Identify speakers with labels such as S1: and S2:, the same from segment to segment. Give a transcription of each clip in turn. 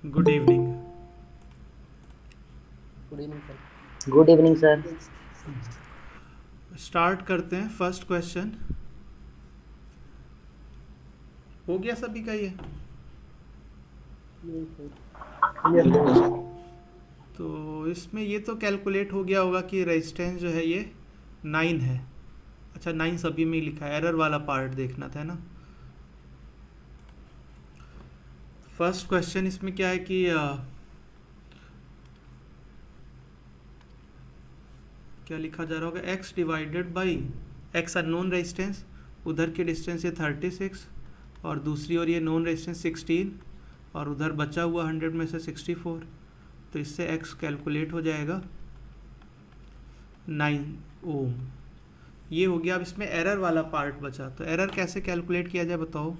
S1: Good evening.
S2: Good evening sir.
S3: Good evening sir.
S1: Start करते हैं। First question हो गया सभी का ये।
S2: Yes sir.
S1: तो इसमें ये तो कैलकुलेट हो गया होगा कि रेजिस्टेंस जो है ये 9 है। अच्छा, 9 सभी में ही लिखा है, एरर वाला पार्ट देखना था ना। फर्स्ट क्वेश्चन इसमें क्या है कि क्या लिखा जा रहा होगा, x divided by x unknown resistance, उधर की डिस्टेंस ये 36 और दूसरी ओर ये नोन रेजिस्टेंस 16 और उधर बचा हुआ 100 में से 64। तो इससे x कैलकुलेट हो जाएगा 9 ओम। ये हो गया। अब इसमें एरर वाला पार्ट बचा, तो एरर कैसे कैलकुलेट किया जाए बताओ।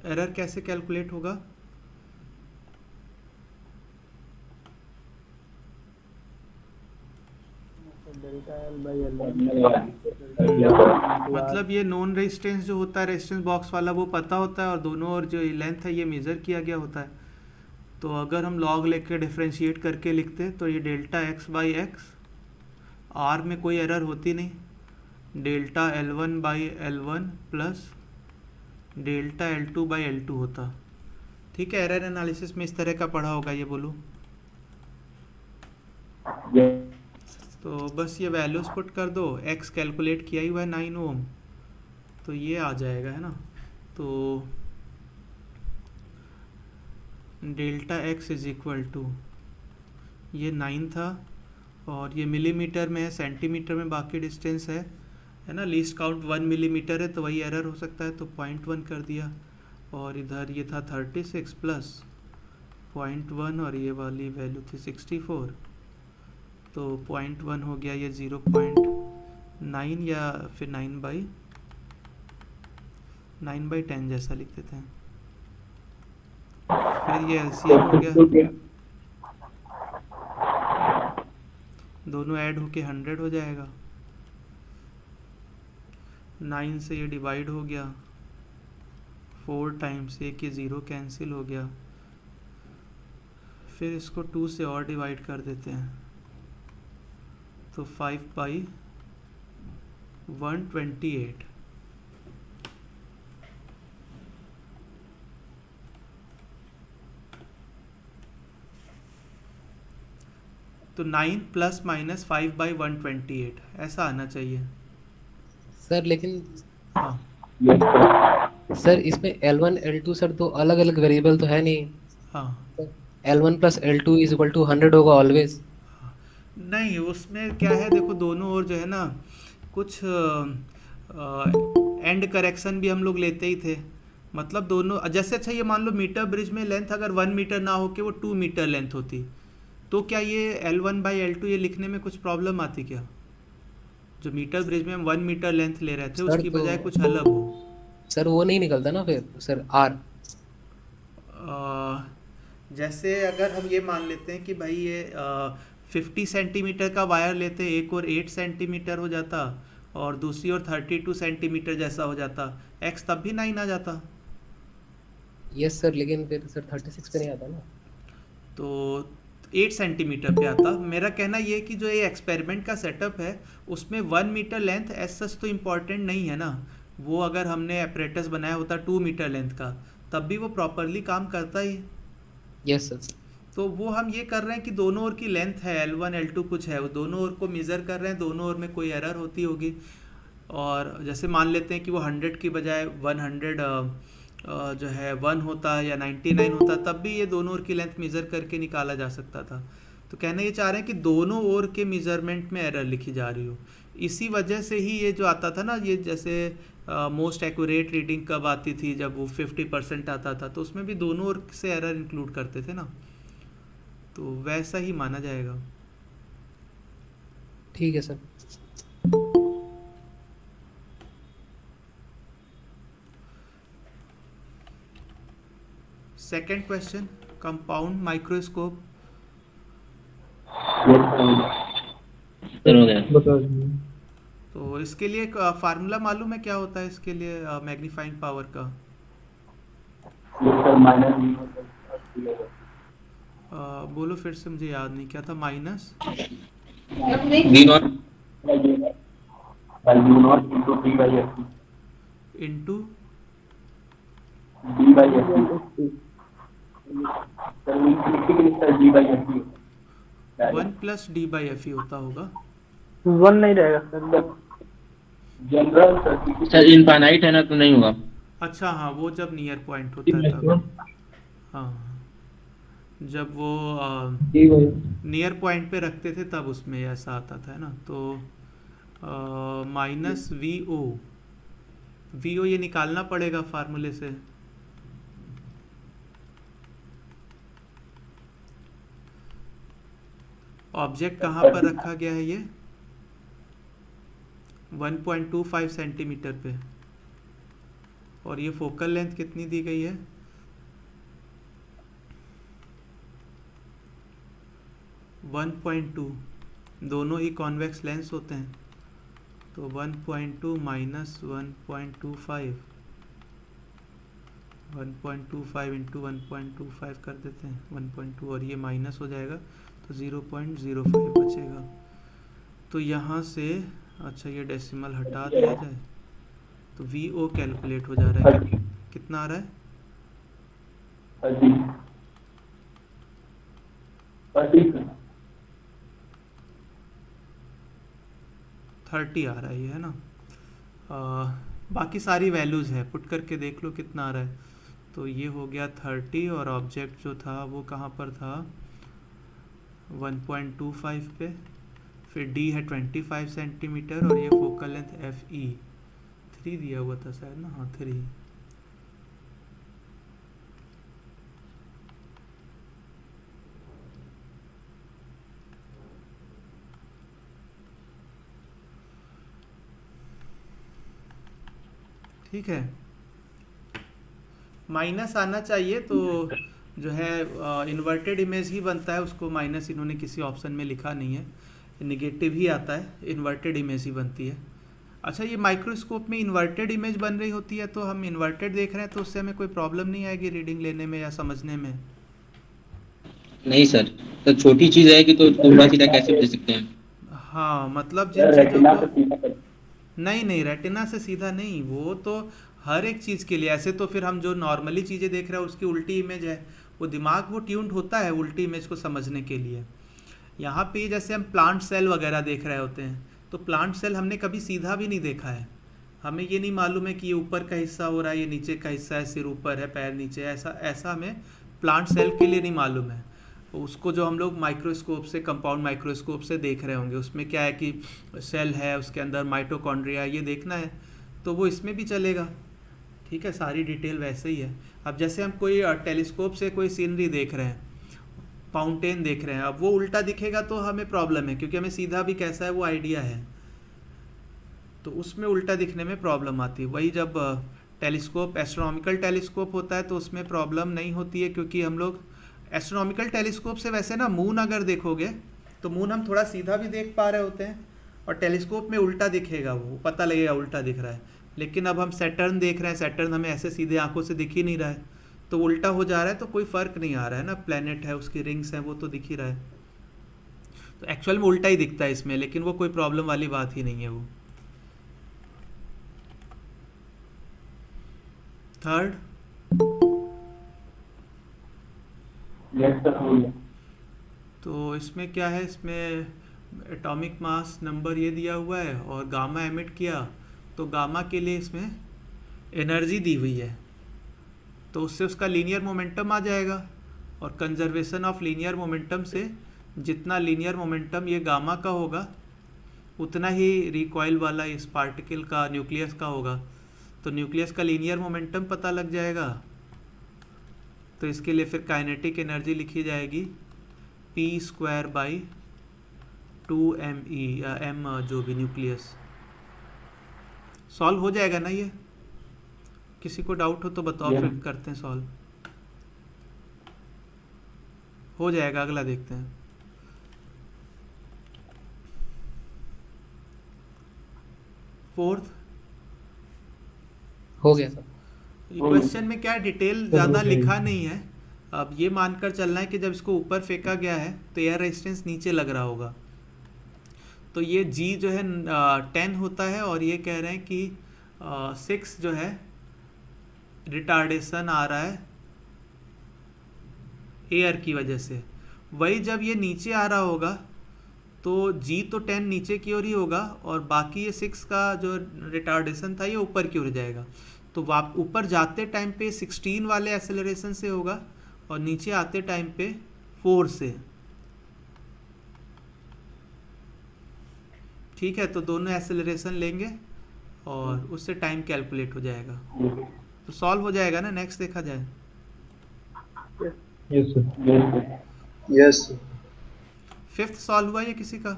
S1: एरर कैसे कैलकुलेट होगा?
S2: Delta L by L one.
S1: मतलब ये नॉन रेजिस्टेंस जो होता है रेजिस्टेंस बॉक्स वाला वो पता होता है और दोनों और जो लेंथ है ये मेज़र किया गया होता है। तो अगर हम लॉग लेके डिफ्रेंशिएट करके लिखते तो ये delta x by x, R में कोई एरर होती नहीं, delta L one by L one plus delta L two by L two होता। ठीक है, एरर एनालिसिस में इस तरह का पढ़ा होगा ये, बोलो। तो बस ये वैल्यूज़ पुट कर दो, एक्स कैलकुलेट किया ही हुआ है 9 ओम, तो ये आ जाएगा, है ना। तो delta x is equal to, ये 9 था और ये मिलीमीटर में है, सेंटीमीटर में बाकी डिस्टेंस है ना। लीस्ट काउंट 1 मिलीमीटर है तो वही एरर हो सकता है, तो 0.1 कर दिया। और इधर ये था 36 प्लस 0.1 और ये वाली वैल्यू थी 64, तो 0.1 हो गया ये 0.9 या फिर 9/10 जैसा लिख देते हैं। फिर ये एलसीएम हो गया, दोनों ऐड होके 100 हो जाएगा। 9 से ये डिवाइड हो गया 4 टाइम्स, एक ये ज़ीरो कैंसिल हो गया। फिर इसको 2 से और डिवाइड कर देते हैं, तो 5/128। तो 9 प्लस माइनस 5/128 ऐसा आना चाहिए।
S2: सर लेकिन
S1: हाँ,
S2: सर इसमें L one L two sir दो अलग अलग वेरिएबल तो है नहीं।
S1: हाँ।
S2: L one plus L two is equal to 100 होगा ऑलवेज।
S1: नहीं, उसमें क्या है देखो, दोनों ओर जो है ना कुछ एंड करेक्शन भी हम लोग लेते ही थे। मतलब दोनों जैसे, अच्छा ये मान लो मीटर ब्रिज में लेंथ अगर 1 मीटर ना हो के वो 2 मीटर लेंथ होती, तो क्या ये L1/L2 ये लिखने में कुछ प्रॉब्लम आती क्या? जो मीटर ब्रिज में हम 1 मीटर लेंथ ले रहे थे
S2: सर
S1: उसकी
S2: तो
S1: बजाय कुछ अलग हो।
S2: सर वो नहीं निकलता ना फिर सर आर।
S1: अ, जैसे अगर हम ये मान लेते हैं कि भाई ये 50 सेंटीमीटर का वायर लेते, एक और 8 सेंटीमीटर हो जाता और दूसरी ओर 32 सेंटीमीटर जैसा हो जाता, एक्स तब भी 9 आ जाता।
S2: यस सर, लेकिन फिर सर 36 पे नहीं आता ना।
S1: तो 8 सेंटीमीटर पे आता। मेरा कहना ये है कि जो ये एक्सपेरिमेंट का सेटअप है उसमें 1 मीटर लेंथ एज सच तो इम्पॉर्टेंट नहीं है ना। वो अगर हमने अपरेटस बनाया होता 2 मीटर लेंथ का तब भी वो प्रॉपरली काम करता ही।
S2: Yes sir.
S1: तो वो हम ये कर रहे हैं कि दोनों ओर की लेंथ है L1 L2 कुछ है, वो दोनों ओर को मेज़र कर रहे हैं, दोनों ओर में कोई एरर होती होगी। और जैसे मान लेते हैं कि वो 100 की बजाय 100 जो है 1 होता या 99 होता, तब भी ये दोनों ओर की लेंथ मेज़र करके निकाला जा सकता था। तो कहना ये चाह रहे हैं कि दोनों ओर के मेज़रमेंट में एरर लिखी जा रही हो। इसी वजह से ही ये जो आता था ना, ये जैसे मोस्ट एक्यूरेट रीडिंग कब आती थी, जब वो 50% आता था तो उसमें भी दोनों ओर से एरर इंक्लूड करते थे ना, तो वैसा ही माना जाएगा।
S2: ठीक है sir.
S1: Second question, compound microscope.
S3: Sir हो गया।
S4: बता दीजिए।
S1: तो इसके लिए फार्मूला मालूम है क्या होता है इसके लिए मैग्नीफाइंग पावर का? बोलो फिर से, मुझे याद नहीं, क्या था? Minus
S3: we not
S1: into
S4: D/FT।
S1: 1+d/Fe होता होगा।
S4: 1 नहीं रहेगा सर।
S3: सर इनफाइनाइट है ना तो नहीं होगा।
S1: अच्छा हाँ, वो जब नियर पॉइंट होता है तब। हाँ, जब वो नियर पॉइंट पे रखते थे तब उसमें ऐसा आता था, है ना? तो माइनस वी ओ ये निकालना पड़ेगा फार्मूले से। ऑब्जेक्ट कहाँ पर रखा गया है ये? 1.25 सेंटीमीटर पे। और ये फोकल लेंथ कितनी दी गई है? 1.2। दोनों ही कॉन्वेक्स लेंस होते हैं, तो 1.2 माइनस 1.25, 1.25 इंटू 1.25 कर देते हैं 1.2, और ये माइनस हो जाएगा तो 0.05 बचेगा। तो यहाँ से अच्छा ये डेसिमल हटा दिया जाए तो वी ओ कैलकुलेट हो जा रहा है। कितना आ रहा है? 30 आ रहा है ये, है ना? बाकी सारी वैल्यूज़ है, पुट करके देख लो कितना आ रहा है। तो ये हो गया 30, और ऑब्जेक्ट जो था वो कहाँ पर था? 1.25 पे। फिर डी है 25 सेंटीमीटर, और ये फोकल लेंथ एफ ई 3 दिया हुआ था शायद ना? हाँ 3। ठीक है, माइनस आना चाहिए तो जो है इन्वर्टेड इमेज ही बनता है, उसको माइनस इन्होंने किसी ऑप्शन में लिखा नहीं है। निगेटिव ही आता है, इन्वर्टेड इमेज ही बनती है। अच्छा, ये माइक्रोस्कोप में इन्वर्टेड इमेज बन रही होती है, तो हम इन्वर्टेड देख रहे हैं तो उससे हमें कोई प्रॉब्लम नहीं आएगी रीडिंग लेने में या समझने में?
S3: नहीं सर, तो छोटी चीज है कि तो उल्टा सीधा कैसे दे सकते हैं।
S1: हाँ, मतलब जिन चीज़ों को नहीं नहीं, रेटिना से सीधा नहीं, वो तो हर एक चीज़ के लिए। ऐसे तो फिर हम जो नॉर्मली चीज़ें देख रहे हैं उसकी उल्टी इमेज है, वो दिमाग वो ट्यून्ड होता है उल्टी इमेज को समझने के लिए। यहाँ पे जैसे हम प्लांट सेल वगैरह देख रहे होते हैं, तो प्लांट सेल हमने कभी सीधा भी नहीं देखा है। हमें ये नहीं मालूम है कि ये ऊपर का हिस्सा हो रहा है, ये नीचे का हिस्सा है, सिर ऊपर है पैर नीचे है, ऐसा ऐसा हमें प्लांट सेल के लिए नहीं मालूम है। उसको जो हम लोग माइक्रोस्कोप से, कंपाउंड माइक्रोस्कोप से देख रहे होंगे, उसमें क्या है कि सेल है, उसके अंदर माइटोकॉन्ड्रिया, ये देखना है, तो वो इसमें भी चलेगा। ठीक है, सारी डिटेल वैसे ही है। अब जैसे हम कोई टेलीस्कोप से कोई सीनरी देख रहे हैं, फाउंटेन देख रहे हैं, अब वो उल्टा दिखेगा तो हमें प्रॉब्लम है, क्योंकि हमें सीधा भी कैसा है वो आइडिया है, तो उसमें उल्टा दिखने में प्रॉब्लम आती है। वही जब टेलीस्कोप, एस्ट्रोनॉमिकल टेलीस्कोप होता है तो उसमें प्रॉब्लम नहीं होती है, क्योंकि हम लोग एस्ट्रोनॉमिकल टेलीस्कोप से वैसे ना मून अगर देखोगे तो मून हम थोड़ा सीधा भी देख पा रहे होते हैं, और टेलीस्कोप में उल्टा दिखेगा, वो पता लगेगा उल्टा दिख रहा है। लेकिन अब हम सैटर्न देख रहे हैं, सैटर्न हमें ऐसे सीधे आंखों से दिख ही नहीं रहा है, तो उल्टा हो जा रहा है, तो कोई फ़र्क नहीं आ रहा है ना। प्लेनेट है, उसकी रिंग्स हैं, वो तो दिख ही रहा है, तो एक्चुअल में उल्टा ही दिखता है इसमें, लेकिन वो कोई प्रॉब्लम वाली बात ही नहीं है वो। थर्ड, तो इसमें क्या है, इसमें एटॉमिक मास नंबर ये दिया हुआ है और गामा एमिट किया, तो गामा के लिए इसमें एनर्जी दी हुई है, तो उससे उसका लीनियर मोमेंटम आ जाएगा, और कंजर्वेशन ऑफ लीनियर मोमेंटम से जितना लीनियर मोमेंटम ये गामा का होगा उतना ही रिकॉइल वाला इस पार्टिकल का, न्यूक्लियस का होगा, तो न्यूक्लियस का लीनियर मोमेंटम पता लग जाएगा। तो इसके लिए फिर काइनेटिक एनर्जी लिखी जाएगी p²/2me, या m जो भी न्यूक्लियस। सॉल्व हो जाएगा ना ये? किसी को डाउट हो तो बताओ, फिर करते हैं सॉल्व। हो जाएगा, अगला देखते हैं। फोर्थ।
S2: हो गया सर।
S1: क्वेश्चन में क्या डिटेल ज़्यादा लिखा नहीं है। अब ये मानकर चलना है कि जब इसको ऊपर फेंका गया है तो एयर रेजिस्टेंस नीचे लग रहा होगा। तो ये जी जो है 10 होता है और ये कह रहे हैं कि 6 जो है रिटार्डेशन आ रहा है एयर की वजह से। वही जब ये नीचे आ रहा होगा तो जी तो 10 नीचे की ओर ही होगा और बाकी ये 6 का जो रिटार्डेशन था ये ऊपर की ओर जाएगा। तो वाप ऊपर जाते टाइम पे 16 वाले एक्सेलरेशन से होगा और नीचे आते टाइम पे 4 से। ठीक है, तो दोनों एक्सेलरेशन लेंगे और उससे टाइम कैलकुलेट हो जाएगा। तो सॉल्व हो जाएगा ना, नेक्स्ट देखा जाए।
S5: Yes sir. Yes sir.
S1: Fifth solve हुआ ये किसी का?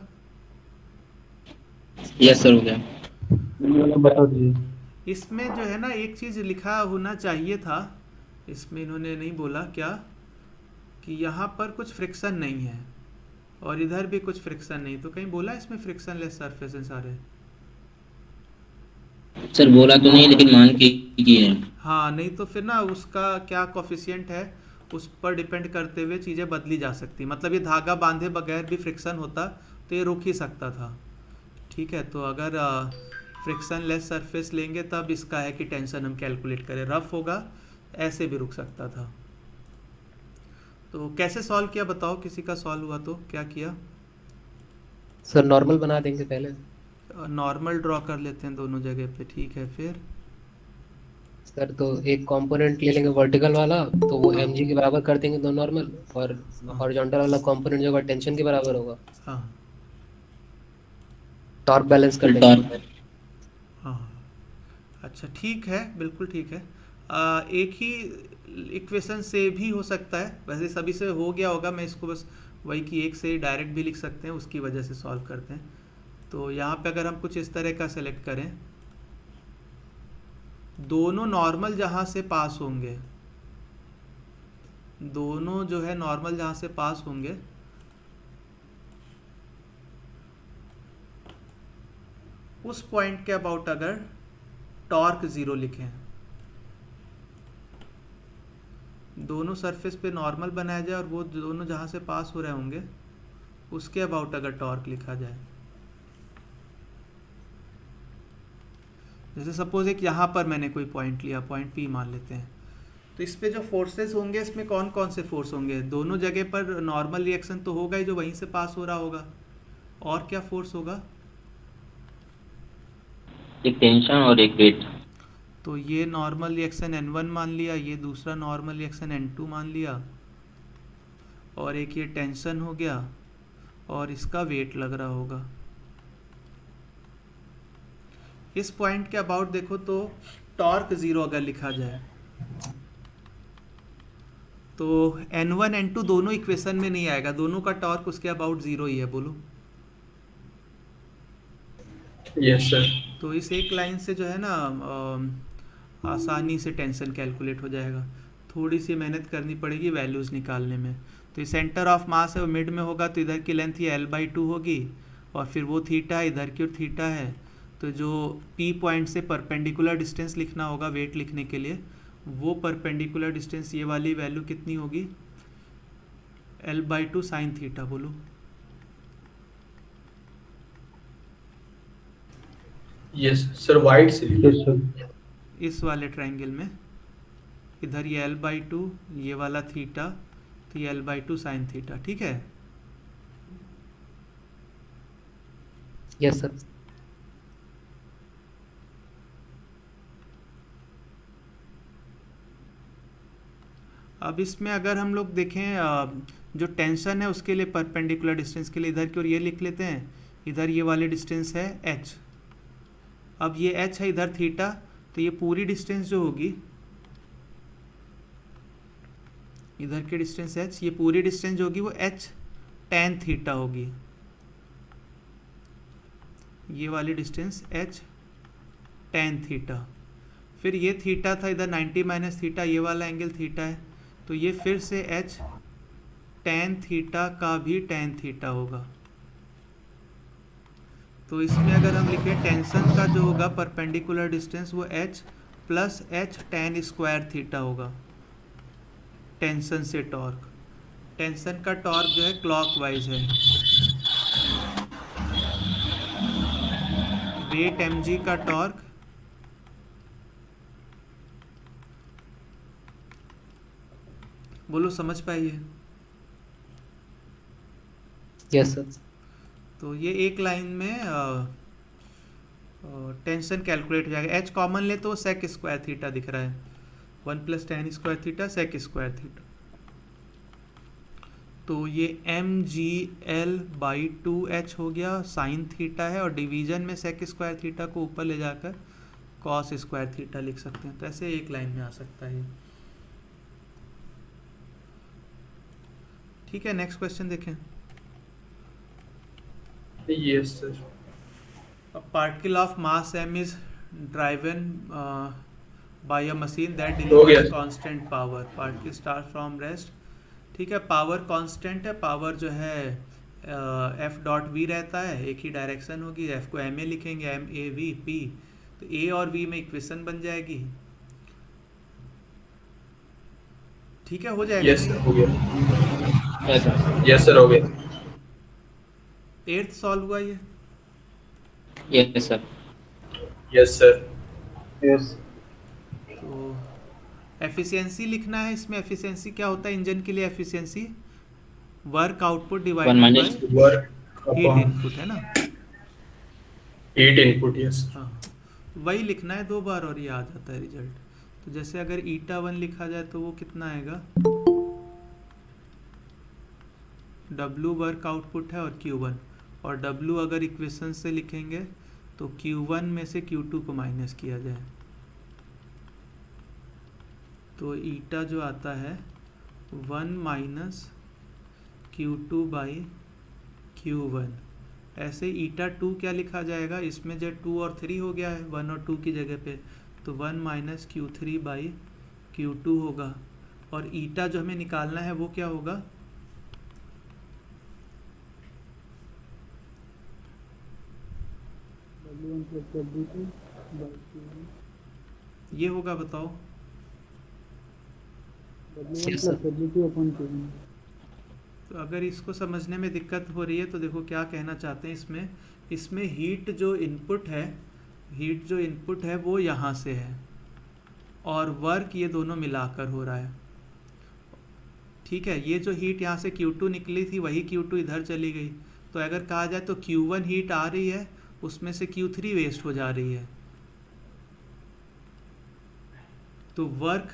S3: यस सर, हो गया।
S5: बता दीजिए।
S1: इसमें जो है ना एक चीज़ लिखा होना चाहिए था, इसमें इन्होंने नहीं बोला क्या, कि यहाँ पर कुछ फ्रिक्शन नहीं है और इधर भी कुछ फ्रिक्शन नहीं। तो कहीं बोला इसमें फ्रिक्शन लेस सरफेस है सारे?
S3: सर बोला तो नहीं, लेकिन मान के किए हैं।
S1: हाँ, नहीं तो फिर ना उसका क्या कोफिशिएंट है उस पर डिपेंड करते हुए चीज़ें बदली जा सकती। मतलब ये धागा बांधे बगैर भी फ्रिक्शन होता तो ये रुक ही सकता था। ठीक है, तो अगर फ्रिक्शन लेस सरफेस लेंगे तब इसका है कि टेंशन हम कैलकुलेट करें। रफ होगा ऐसे भी रुक सकता था। तो कैसे सॉल्व किया बताओ, किसी का सॉल्व हुआ तो क्या किया?
S2: सर नॉर्मल बना देंगे पहले।
S1: नॉर्मल ड्रॉ कर लेते हैं दोनों जगह पे। ठीक है, फिर
S2: सर तो एक कंपोनेंट ले लेंगे वर्टिकल वाला, तो वो mg के बराबर कर देंगे दो नॉर्मल, और हॉरिजॉन्टल वाला कंपोनेंट जो होगा टेंशन के बराबर होगा।
S1: हाँ
S2: टॉर्क बैलेंस कर लेंगे।
S1: हाँ, अच्छा ठीक है, बिल्कुल ठीक है। एक ही इक्वेशन से भी हो सकता है, वैसे सभी से हो गया होगा। मैं इसको बस वही कि एक से डायरेक्ट भी लिख सकते हैं, उसकी वजह से सॉल्व करते हैं। तो यहाँ पे अगर हम कुछ इस तरह का सेलेक्ट करें, दोनों नॉर्मल जहाँ से पास होंगे, दोनों जो है नॉर्मल जहाँ से पास होंगे उस पॉइंट के अबाउट अगर टॉर्क 0 लिखें, दोनों सरफेस पे नॉर्मल बनाया जाए और वो दोनों जहाँ से पास हो रहे होंगे उसके अबाउट अगर टॉर्क लिखा जाए। जैसे सपोज एक यहाँ पर मैंने कोई पॉइंट लिया, पॉइंट पी मान लेते हैं, तो इस पे जो फोर्सेस होंगे इसमें कौन कौन से फोर्स होंगे? दोनों जगह पर नॉर्मल रिएक्शन तो होगा ही जो वहीं से पास हो रहा होगा, और क्या फोर्स होगा?
S3: एक टेंशन और एक वेट।
S1: तो ये नॉर्मल रिएक्शन N1 मान लिया, ये दूसरा नॉर्मल रिएक्शन N2 मान लिया, और एक ये टेंशन हो गया और इसका वेट लग रहा होगा। इस पॉइंट के अबाउट देखो तो टॉर्क 0 अगर लिखा जाए तो N1 N2 दोनों इक्वेशन में नहीं आएगा, दोनों का टॉर्क उसके अबाउट 0 ही है। बोलो।
S5: Yes sir.
S1: तो इस एक लाइन से जो है ना आसानी से टेंशन कैलकुलेट हो जाएगा। थोड़ी सी मेहनत करनी पड़ेगी वैल्यूज़ निकालने में। तो ये सेंटर ऑफ मास है वो मिड में होगा, तो इधर की लेंथ ये L/2 होगी और फिर वो थीटा है, इधर की ओर थीटा है। तो जो P पॉइंट से परपेंडिकुलर डिस्टेंस लिखना होगा वेट लिखने के लिए, वो परपेंडिकुलर डिस्टेंस ये वाली वैल्यू कितनी होगी? L/2 sine theta. बोलो।
S5: यस सर, वाइड से लिखिए सर।
S1: इस वाले ट्रायंगल में इधर ये L/2, ये वाला थीटा, तो ये L/2 साइन थीटा। ठीक है,
S2: यस सर।
S1: अब इसमें अगर हम लोग देखें जो टेंशन है उसके लिए परपेंडिकुलर डिस्टेंस के लिए इधर की ओर ये लिख लेते हैं, इधर ये वाले डिस्टेंस है h। अब ये h है, इधर थीटा, तो ये पूरी डिस्टेंस जो होगी, इधर की डिस्टेंस h, ये पूरी डिस्टेंस जो होगी वो h tan थीटा होगी। ये वाली डिस्टेंस h tan थीटा। फिर ये थीटा था, इधर 90 माइनस थीटा, ये वाला एंगल थीटा है, तो ये फिर से h tan थीटा का भी tan थीटा होगा। तो इसमें अगर हम लिखें टेंशन का जो होगा परपेंडिकुलर डिस्टेंस वो h plus H ten square theta होगा टेंशन से टॉर्क। टेंशन का टॉर्क जो है क्लॉकवाइज है, वेट mg का टॉर्क बोलो समझ पाइए।
S2: Yes sir.
S1: तो ये एक लाइन में टेंशन कैलकुलेट हो जाएगा। एच कॉमन ले तो सेक स्क्वायर थीटा दिख रहा है, 1 plus ten square theta sec square theta. तो ये M G L by 2h हो गया, साइन थीटा है, और डिवीजन में सेक स्क्वायर थीटा को ऊपर ले जाकर कॉस स्क्वायर थीटा लिख सकते हैं। तो ऐसे एक लाइन में आ सकता है। ठीक है, नेक्स्ट क्वेश्चन देखें।
S5: Yes, sir.
S1: A particle of mass m is driven by a machine that
S5: हो गया।
S1: delivers constant power. Particle start from rest. ठीक है, पावर कांस्टेंट है, पावर जो है एफ डॉट वी रहता है, एक ही डायरेक्शन होगी, एफ को एम ए लिखेंगे, एम ए वी पी, तो ए और वी में इक्वेशन बन जाएगी। ठीक है, हो जाएगा।
S5: Yes, sir. हो गया।
S3: Yes, sir.
S5: Yes, sir. हो गया।
S1: 8th सॉल्व हुआ ये।
S3: Yes, sir.
S5: Yes, sir. Yes.
S1: तो एफिशिएंसी लिखना है। इसमें एफिशिएंसी क्या होता है इंजन के लिए? Efficiency work output
S3: One
S1: divided
S3: minus
S1: by
S5: Work
S1: heat
S5: upon
S1: input, है ना?
S5: heat input. Yes.
S1: हाँ, वही लिखना है 2 बार और ये आ जाता है रिजल्ट। तो जैसे अगर ईटा 1 लिखा जाए तो वो कितना आएगा? W वर्क आउटपुट है और Q1, और W अगर इक्वेशन से लिखेंगे तो Q1 में से Q2 को माइनस किया जाए तो ईटा जो आता है 1 माइनस Q2 बाई Q1। ऐसे ईटा 2 क्या लिखा जाएगा? इसमें जो 2 और 3 हो गया है 1 और 2 की जगह पे, तो 1 माइनस Q3 बाई Q2 होगा। और ईटा जो हमें निकालना है वो क्या होगा? ये होगा, बताओ।
S2: Yes sir.
S1: तो अगर इसको समझने में दिक्कत हो रही है तो देखो क्या कहना चाहते हैं इसमें। इसमें हीट जो इनपुट है वो यहाँ से है और वर्क ये दोनों मिलाकर हो रहा है। ठीक है, ये जो हीट यहाँ से Q2 निकली थी वही Q2 इधर चली गई। तो अगर कहा जाए तो Q1 हीट आ रही है, उसमें से Q3 वेस्ट हो जा रही है। तो वर्क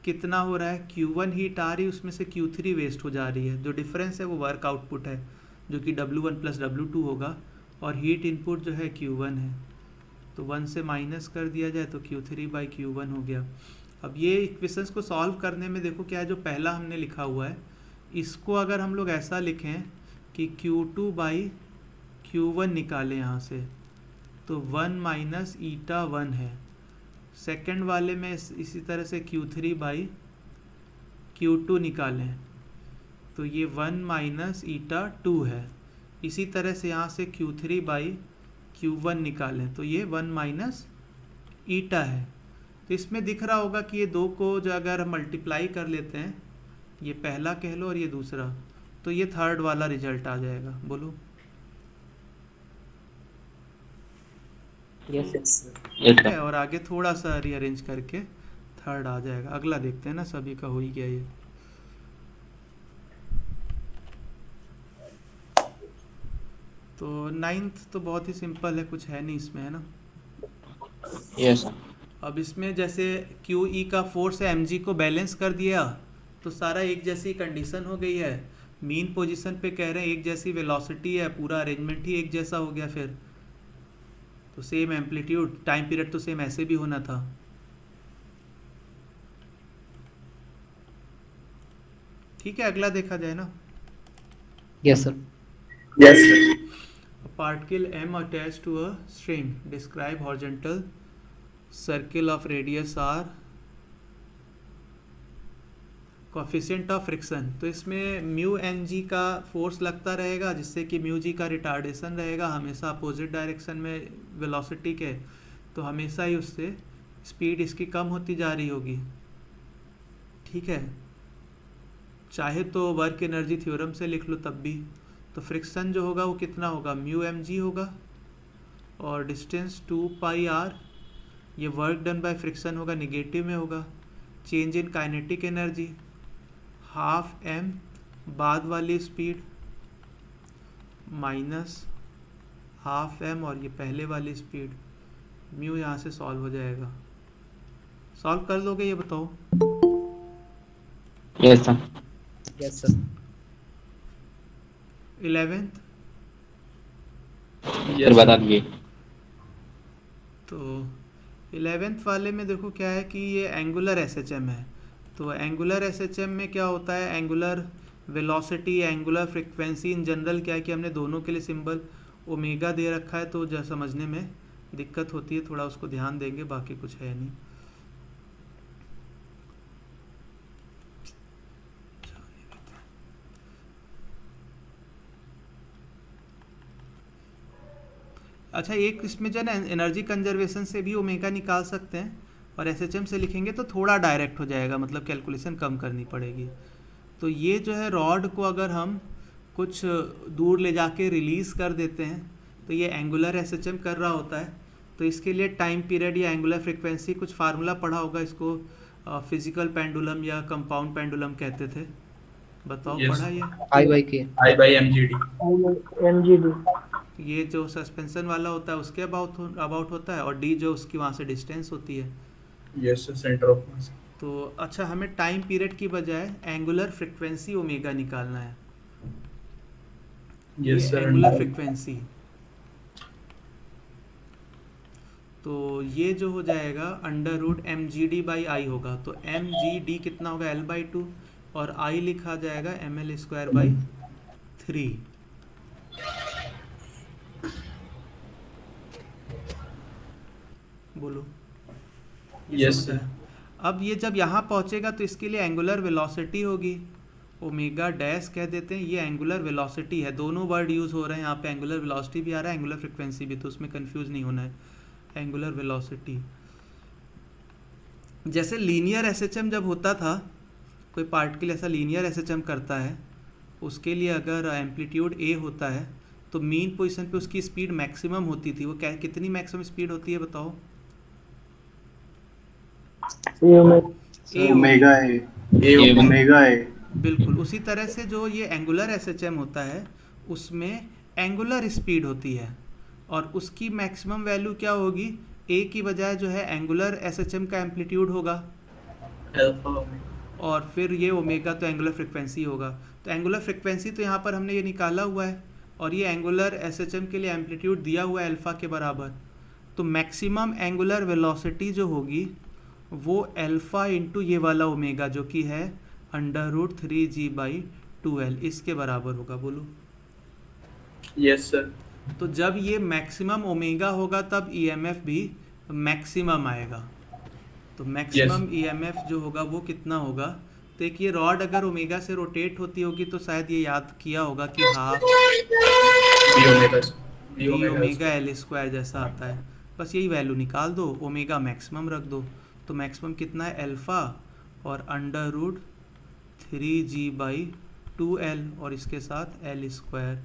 S1: कितना हो रहा है? Q1 हीट आ रही है, उसमें से Q3 वेस्ट हो जा रही है। जो डिफरेंस है वो वर्क आउटपुट है, जो कि W1 प्लस W2 होगा, और हीट इनपुट जो है Q1 है। तो 1 से माइनस कर दिया जाए तो Q3 बाई Q1 हो गया। अब ये इक्वेशंस को सॉल्व करने में देखो क्या है, जो पहला हमने लिखा हुआ है इसको अगर हम लोग ऐसा लिखें कि Q2 बाई Q1 निकालें यहाँ से, तो 1 माइनस ईटा 1 है। सेकंड वाले में इसी तरह से Q3 बाई Q2 निकालें तो ये 1 माइनस ईटा 2 है। इसी तरह से यहाँ से Q3 बाई Q1 निकालें तो ये 1 माइनस ईटा है। तो इसमें दिख रहा होगा कि ये दो को जो अगर हम मल्टीप्लाई कर लेते हैं, ये पहला कह लो और ये दूसरा, तो ये थर्ड वाला रिजल्ट आ जाएगा। बोलो।
S2: यस
S3: Yes,
S1: ठीक
S3: sir.
S1: है, और आगे थोड़ा सा रीअरेंज करके थर्ड आ जाएगा। अगला देखते हैं ना, सभी का हो ही गया ये। तो 9th तो बहुत ही सिंपल है, कुछ है नहीं इसमें, है ना?
S3: Yes, sir.
S1: अब इसमें जैसे QE का फोर्स है mg को बैलेंस कर दिया तो सारा एक जैसी कंडीशन हो गई है। मीन पोजीशन पे कह रहे हैं एक जैसी वेलोसिटी है, पूरा अरेंजमेंट ही एक जैसा हो गया। फिर तो सेम एम्पलीट्यूड, टाइम पीरियड तो सेम ऐसे भी होना था। ठीक है, अगला देखा जाए ना।
S2: Yes sir.
S5: Yes, sir.
S1: A particle m attached to a string. Describe horizontal circle of radius r coefficient of friction, तो इसमें म्यू एन जी का फोर्स लगता रहेगा, जिससे कि म्यू जी का रिटार्डेशन रहेगा हमेशा अपोजिट डायरेक्शन में वेलोसिटी के, तो हमेशा ही उससे स्पीड इसकी कम होती जा रही होगी। ठीक है, चाहे तो वर्क एनर्जी थ्योरम से लिख लो तब भी। तो फ्रिक्शन जो होगा वो कितना होगा, म्यू एम जी होगा, और डिस्टेंस 2 पाई आर, ये वर्क डन बाय फ्रिक्शन होगा, निगेटिव में होगा। Change in kinetic energy half M बाद वाली स्पीड माइनस हाफ एम और ये पहले वाली स्पीड, म्यू यहाँ से सॉल्व हो जाएगा। सॉल्व कर लोगे ये बताओ?
S3: Yes sir.
S2: Yes sir.
S1: 11th
S3: sir बता दीजिए।
S1: तो 11th वाले में देखो क्या है कि ये एंगुलर एसएचएम है। तो एंगुलर एसएचएम में क्या होता है, angular velocity, angular frequency in general क्या है कि हमने दोनों के लिए सिंबल ओमेगा दे रखा है, तो जो समझने में दिक्कत होती है, थोड़ा उसको ध्यान देंगे, बाकी कुछ है नहीं। अच्छा, एक इसमें जो है ना एनर्जी कंजर्वेशन से भी ओमेगा निकाल सकते हैं, और एसएचएम से लिखेंगे तो थोड़ा डायरेक्ट हो जाएगा, मतलब कैलकुलेशन कम करनी पड़ेगी। तो ये जो है रॉड को अगर हम कुछ दूर ले जाके रिलीज़ कर देते हैं तो ये एंगुलर एसएचएम कर रहा होता है। तो इसके लिए टाइम पीरियड या एंगुलर फ्रीक्वेंसी कुछ फार्मूला पढ़ा होगा, इसको फिजिकल पेंडुलम या कंपाउंड पेंडुलम कहते थे, बताओ
S5: Yes.
S1: पढ़ा ये?
S2: आई बाई के।
S5: I by mgd.
S4: MGD।
S1: ये जो सस्पेंशन वाला होता है उसके अबाउट होता है, और डी जो उसकी वहाँ से डिस्टेंस होती है।
S5: Yes sir, center of mass.
S1: तो अच्छा, हमें टाइम पीरियड की बजाय एंगुलर फ्रीक्वेंसी ओमेगा निकालना है।
S5: Yes sir.
S1: एंगुलर फ्रीक्वेंसी, तो ये जो हो जाएगा under root M G D by I होगा। तो एम जी डी कितना होगा, एल बाई 2, और आई लिखा जाएगा एम एल स्क्वायर बाई 3। बोलो। ये
S5: Yes
S1: समझ आया? अब ये जब यहाँ पहुँचेगा तो इसके लिए एंगुलर वेलोसिटी होगी, ओमेगा डैश कह देते हैं, ये एंगुलर वेलोसिटी है। दोनों वर्ड यूज़ हो रहे हैं यहाँ पे, एंगुलर वेलोसिटी भी आ रहा है, एंगुलर फ्रीक्वेंसी भी, तो उसमें कंफ्यूज नहीं होना है। एंगुलर वेलोसिटी, जैसे लीनियर एसएचएम जब होता था, कोई पार्टिकल ऐसा लीनियर एसएचएम करता है, उसके लिए अगर एम्पलीट्यूड ए होता है तो मीन पोजीशन पे उसकी स्पीड मैक्सिमम होती थी। वो क्या, कितनी मैक्सिमम स्पीड होती है बताओ?
S4: ये हमें
S1: ए
S6: ओमेगा है।
S5: A
S6: ओमेगा है।
S1: बिल्कुल उसी तरह से जो ये एंगुलर एसएचएम होता है उसमें एंगुलर स्पीड होती है, और उसकी मैक्सिमम वैल्यू क्या होगी, ए की बजाय जो है एंगुलर एसएचएम का एम्पलीट्यूड होगा,
S5: alpha omega.
S1: और फिर ये ओमेगा तो एंगुलर फ्रीक्वेंसी होगा। तो एंगुलर फ्रीक्वेंसी तो यहाँ पर हमने ये निकाला हुआ है, और ये एंगुलर एसएचएम के लिए एम्पलीट्यूड दिया हुआ है अल्फ़ा के बराबर। तो मैक्सिमम एंगुलर वेलोसिटी जो होगी वो अल्फ़ा इंटू ये वाला ओमेगा जो कि है under root 3g by 2l, इसके बराबर होगा। बोलो।
S5: Yes sir.
S1: तो जब ये मैक्सिमम ओमेगा होगा तब ईएमएफ भी मैक्सिमम आएगा। तो मैक्सिमम ईएमएफ जो होगा वो कितना होगा, तो एक ये रॉड अगर ओमेगा से रोटेट होती होगी तो शायद ये याद किया होगा कि half
S5: B omega.
S1: D omega L square जैसा आता है, बस यही वैल्यू निकाल दो, ओमेगा मैक्सिमम रख दो। तो मैक्सिमम कितना है, अल्फ़ा और under root 3g by 2l, और इसके साथ एल स्क्वायर।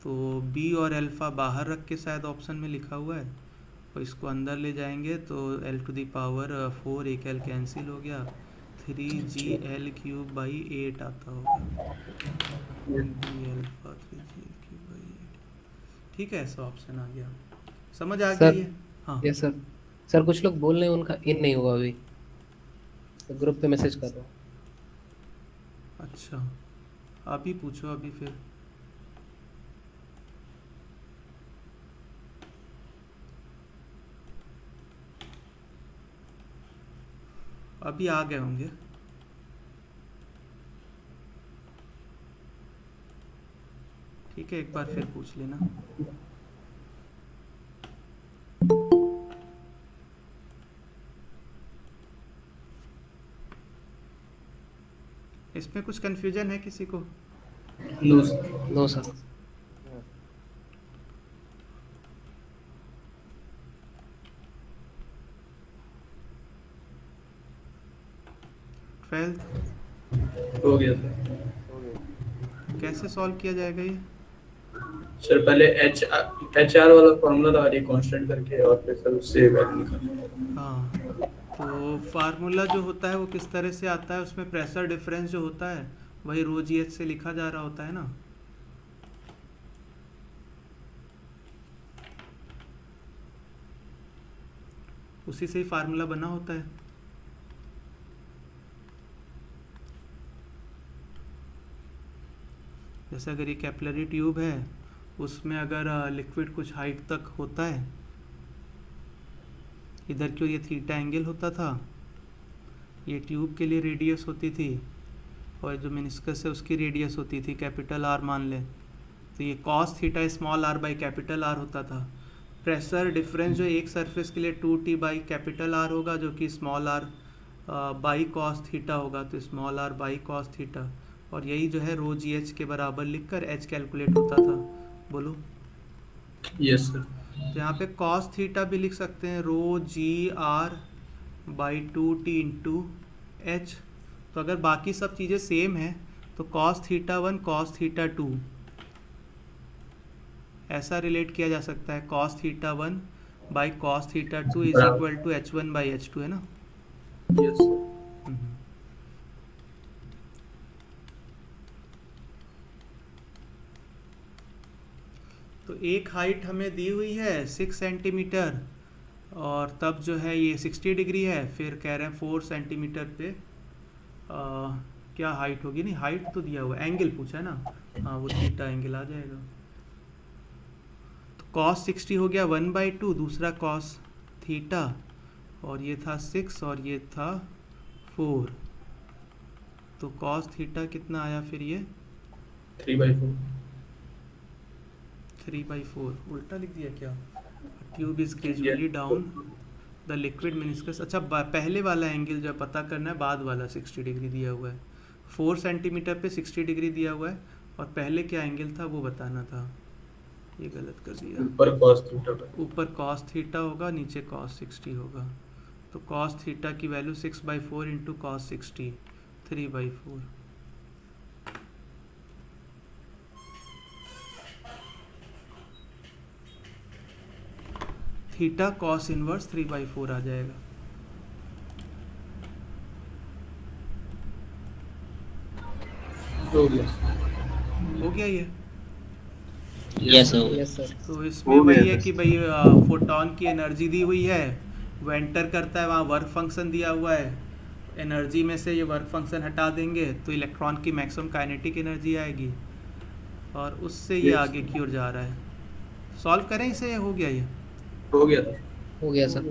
S1: तो b और अल्फ़ा बाहर रख के शायद ऑप्शन में लिखा हुआ है, और इसको अंदर ले जाएंगे तो l टू द पावर 4, एक l कैंसिल हो गया, 3gl क्यूब बाई 8 आता होगा, b alpha 3gl cube by 8। ठीक है, ऐसा ऑप्शन आ गया, समझ आ
S2: सर।
S1: गई है? हाँ
S2: यस सर। सर कुछ लोग बोल रहे हैं उनका इन नहीं हुआ अभी, तो ग्रुप पे मैसेज कर रहा हूँ।
S1: अच्छा, अभी पूछो, अभी फिर अभी आ गए होंगे। ठीक है, एक बार फिर पूछ लेना। इसमें कुछ कन्फ्यूजन है किसी को?
S5: No sir.
S2: No sir.
S1: Twelfth
S5: हो गया सर।
S1: कैसे सॉल्व किया जाएगा ये?
S5: सर पहले एच आर वाला फॉर्मूला लगा दिए कांस्टेंट करके, और फिर सर उससे वैल्यू निकालना।
S1: हाँ, तो फार्मूला जो होता है वो किस तरह से आता है, उसमें प्रेशर डिफरेंस जो होता है वही रो जी एच से लिखा जा रहा होता है ना। उसी से ही फार्मूला बना होता है। जैसे अगर ये कैपिलरी ट्यूब है, उसमें अगर लिक्विड कुछ हाइट तक होता है, इधर की ओर ये थीटा एंगल होता था, ये ट्यूब के लिए रेडियस होती थी, और जो मेनिस्कस है उसकी रेडियस होती थी कैपिटल आर मान लें, तो ये cos theta small R by capital R होता था। प्रेशर डिफरेंस जो एक सरफेस के लिए 2t बाई कैपिटल आर होगा, जो कि small R by cos theta होगा, तो small R by cos theta, और यही जो है रो जी एच के बराबर लिखकर एच कैलकुलेट होता था। बोलो।
S5: Yes sir.
S1: तो यहाँ पे कॉस थीटा भी लिख सकते हैं, rho g r by 2t into h. तो अगर बाकी सब चीज़ें सेम हैं तो कॉस थीटा 1 कॉस थीटा 2 ऐसा रिलेट किया जा सकता है, cos theta 1 by cos theta 2 is equal to h1 by h2, है ना।
S5: Yes sir.
S1: तो एक हाइट हमें दी हुई है 6 सेंटीमीटर, और तब जो है ये 60 डिग्री है, फिर कह रहे हैं 4 सेंटीमीटर पे क्या हाइट होगी, नहीं हाइट तो दिया हुआ, एंगल पूछा है ना, हाँ वो थीटा एंगल आ जाएगा। तो कॉस 60 हो गया 1/2, दूसरा कॉस थीटा, और ये था 6 और ये था 4, तो कॉस थीटा कितना आया फिर ये
S5: 3/4।
S1: 3/4, उल्टा लिख दिया क्या। Tube is gradually down the liquid meniscus. अच्छा, पहले वाला एंगल जो पता करना है, बाद वाला 60 डिग्री दिया हुआ है, 4 सेंटीमीटर पे 60 डिग्री दिया हुआ है, और पहले क्या एंगल था वो बताना था, ये गलत कर दिया।
S5: ऊपर cos थीटा का।
S1: ऊपर cos थीटा होगा, नीचे cos 60 होगा, तो cos थीटा की value 6/4 into cos 60, 3/4। Theta cos inverse 3/4 आ जाएगा।
S5: हो गया।
S1: हो गया ये।
S3: Yes sir.
S2: Yes sir.
S1: तो इसमें वही है कि भाई फोटॉन की एनर्जी दी हुई है, वो एंटर करता है, वहाँ वर्क फंक्शन दिया हुआ है, एनर्जी में से ये वर्क फंक्शन हटा देंगे तो इलेक्ट्रॉन की मैक्सिमम काइनेटिक एनर्जी आएगी, और उससे ये आगे की ओर जा रहा है। सॉल्व करें इसे, ये हो गया ये।
S5: हो गया था।
S2: हो गया सर।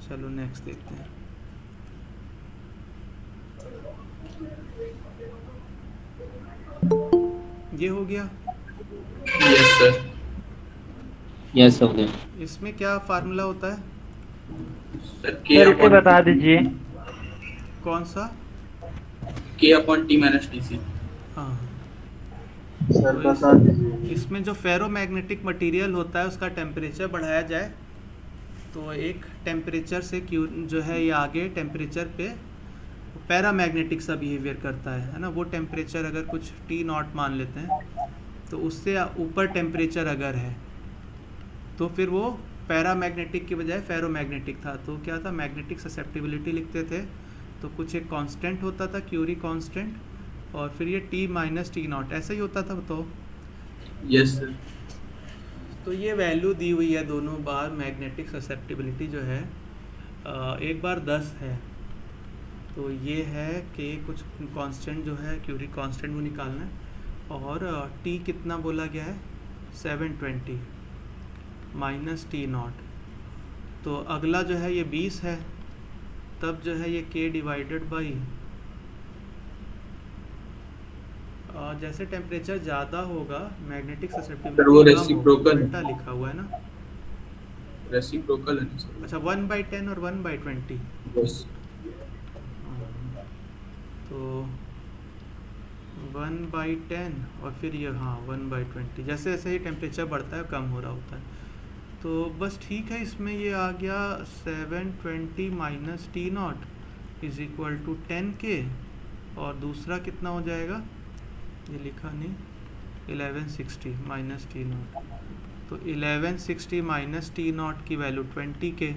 S1: चलो नेक्स्ट देखते हैं। ये हो गया।
S5: Yes sir.
S3: यस हो गया।
S1: इसमें क्या फार्मूला होता है,
S5: सर
S4: सर इसे बता दीजिए।
S1: कौन सा?
S5: K/T-DC।
S1: हाँ,
S4: सर
S1: तो
S4: बता दीजिए।
S1: इसमें जो फेरोमैग्नेटिक मटेरियल होता है उसका टेम्परेचर बढ़ाया जाए तो एक टेम्परेचर से क्यू जो है ये आगे टेम्परेचर पे पैरामैग्नेटिक सा बिहेवियर करता है ना। वो टेम्परेचर अगर कुछ T0 मान लेते हैं तो उससे ऊपर टेम्परेचर अगर है तो फिर वो पैरामैग्नेटिक की बजाय फेरोमैग्नेटिक था, तो क्या था, मैग्नेटिक ससेप्टिबिलिटी लिखते थे, तो कुछ एक कांस्टेंट होता था, क्यूरी कांस्टेंट, और फिर ये T-T0 ऐसा ही होता था। तो
S5: यस सर।
S1: तो ये वैल्यू दी हुई है दोनों बार, मैग्नेटिक ससेप्टिबिलिटी जो है एक बार 10 है, तो ये है कि कुछ कांस्टेंट जो है क्यूरी कांस्टेंट वो निकालना है, और T कितना बोला गया है 720 माइनस T0, तो अगला जो है ये 20 है, तब जो है ये K डिवाइडेड बाई जैसे टेम्परेचर ज़्यादा होगा मैग्नेटिक
S5: सर वो
S1: ससेप्टिबिलिटी
S5: रेसिप्रोकल
S1: उल्टा लिखा हुआ है ना।
S5: रेसिप्रोकल है ना सर।
S1: अच्छा 1/10 और 1/20,
S5: यस।
S1: तो तो 1/10 और फिर ये हाँ 1/20, जैसे जैसे ही टेम्परेचर बढ़ता है कम हो रहा होता है। तो बस ठीक है, इसमें ये आ गया 720 minus T nought is equal to 10K, और दूसरा कितना हो जाएगा, ये लिखा नहीं, 1160 माइनस टी नॉट। तो 1160 माइनस टी नॉट की वैल्यू 20K।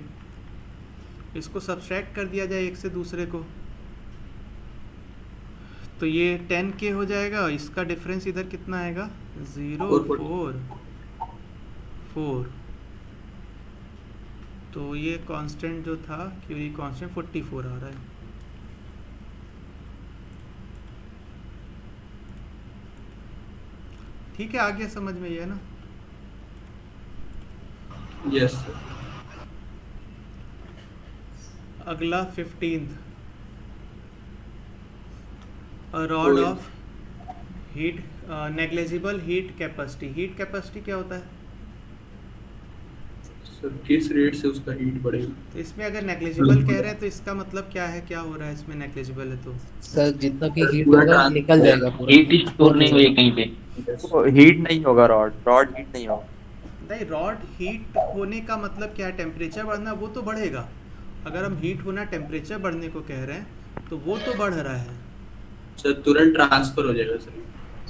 S1: इसको सब्सट्रैक्ट कर दिया जाए एक से दूसरे को, तो ये 10K हो जाएगा। इसका डिफरेंस इधर कितना आएगा, 044। तो ये कांस्टेंट जो था, क्यूरी कांस्टेंट 44 आ रहा है। ठीक है, आगे समझ में ये है ना।
S5: Yes sir.
S1: अगला 15th, rod of heat negligible heat capacity. Heat capacity क्या होता है?
S5: सर किस रेट से उसका हीट बढ़ेगा?
S1: तो इसमें अगर नेग्लिजिबल कह रहे हैं तो इसका मतलब क्या है, क्या हो रहा है इसमें नेग्लिजिबल है तो?
S2: सर जितना भी हीट
S5: पूरा
S2: होगा निकल जाएगा पूरा।
S3: हीट स्टोर नहीं हुई कहीं पे।
S4: हीट नहीं होगा, रॉड हीट नहीं होगा।
S1: नहीं, रॉड हीट होने का मतलब क्या है, टेम्परेचर बढ़ना, वो तो बढ़ेगा। अगर हम हीट होना टेम्परेचर बढ़ने को कह रहे हैं तो वो तो बढ़ रहा है।
S5: सर तुरंत ट्रांसफर हो जाएगा सर।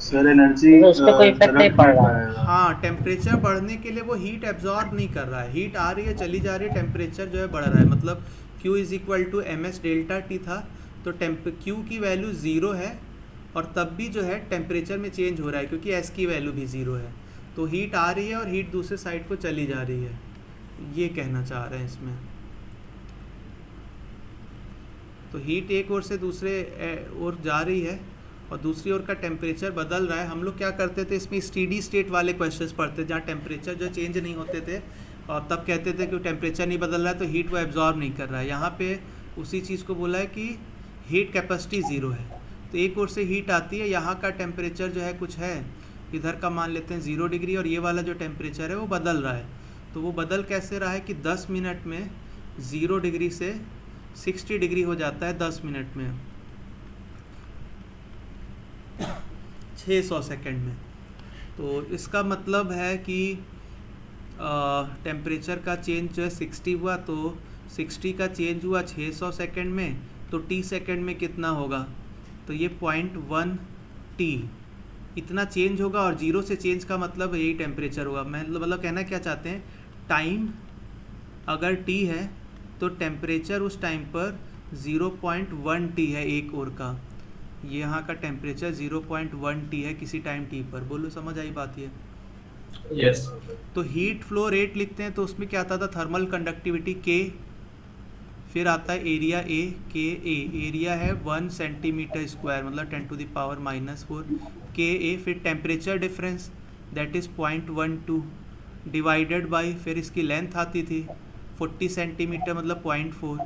S4: सर एनर्जी
S6: उस पर कोई इफेक्ट नहीं पड़ रहा है।
S1: हाँ, टेम्परेचर बढ़ने के लिए वो हीट एब्जॉर्ब नहीं कर रहा है, हीट आ रही है चली जा रही है, टेम्परेचर जो है बढ़ रहा है। मतलब Q is equal to MS delta T था, तो Q की वैल्यू 0 है, और तब भी जो है टेम्परेचर में चेंज हो रहा है क्योंकि S की वैल्यू भी 0 है। तो हीट आ रही है और हीट दूसरे साइड को चली जा रही है, ये कहना चाह रहे हैं इसमें। तो हीट एक ओर से दूसरे ओर जा रही है और दूसरी ओर का टेम्परेचर बदल रहा है। हम लोग क्या करते थे इसमें, स्टीडी स्टेट वाले क्वेश्चंस पढ़ते थे जहाँ टेम्परेचर जो चेंज नहीं होते थे, और तब कहते थे कि टेम्परेचर नहीं बदल रहा है तो हीट वो एब्जॉर्ब नहीं कर रहा है। यहाँ पे उसी चीज़ को बोला है कि हीट कैपेसिटी 0 है, तो एक ओर से हीट आती है, यहाँ का टेम्परेचर जो है कुछ है, इधर का मान लेते हैं 0 डिग्री, और ये वाला जो टेम्परेचर है वो बदल रहा है। तो वो बदल कैसे रहा है कि 10 मिनट में 0 डिग्री से 60 डिग्री हो जाता है 10 मिनट में, 600 सेकंड में। तो इसका मतलब है कि टेम्परेचर का चेंज जो है 60 हुआ, तो 60 का चेंज हुआ 600 सेकंड में, तो T सेकंड में कितना होगा, तो ये 0.1 T इतना चेंज होगा। और 0 से चेंज का मतलब यही टेम्परेचर होगा। मतलब कहना क्या चाहते हैं, टाइम अगर T है तो टेम्परेचर उस टाइम पर 0.1 T है एक ओर का। ये यहाँ का टेम्परेचर 0.1 T है किसी टाइम T पर। बोलो, समझ आई बात ये?
S5: यस।
S1: तो हीट फ्लो रेट लिखते हैं तो उसमें क्या आता था, थर्मल कंडक्टिविटी K, फिर आता है एरिया A, KA। एरिया है 1 सेंटीमीटर स्क्वायर, मतलब 10⁻⁻⁴ KA। फिर temperature difference that is 0.12 divided by, फिर इसकी लेंथ आती थी 40 सेंटीमीटर, मतलब 0.4।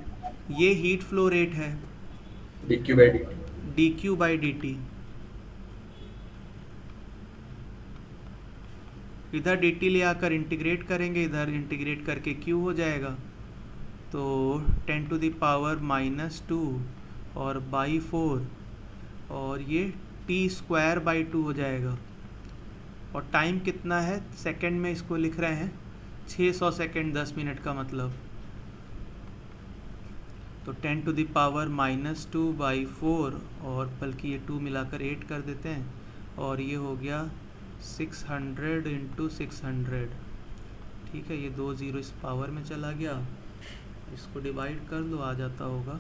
S1: ये हीट फ्लो रेट है, dQ बाई dt। इधर dt ले आकर इंटीग्रेट करेंगे, इधर इंटीग्रेट करके Q हो जाएगा, तो 10⁻⁻² और बाई 4, और ये T²/2 हो जाएगा। और टाइम कितना है सेकंड में, इसको लिख रहे हैं 600 सेकंड 10 मिनट का मतलब, तो 10⁻⁻²/4, और बल्कि ये 2 मिलाकर 8 कर देते हैं, और ये हो गया 600 × 600। ठीक है, ये 2 0 इस पावर में चला गया, इसको डिवाइड कर लो, आ जाता होगा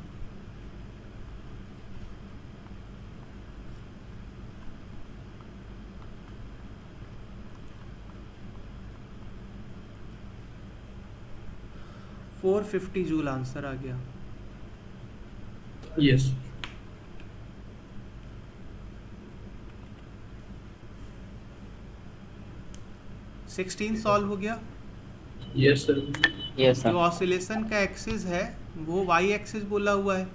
S1: $450 जूल आंसर आ गया।
S5: यस।
S1: 16 सॉल्व हो गया।
S5: Yes sir.
S6: यस
S1: जो
S6: सर।
S1: ऑसिलेशन का एक्सिस है वो वाई एक्सिस बोला हुआ है,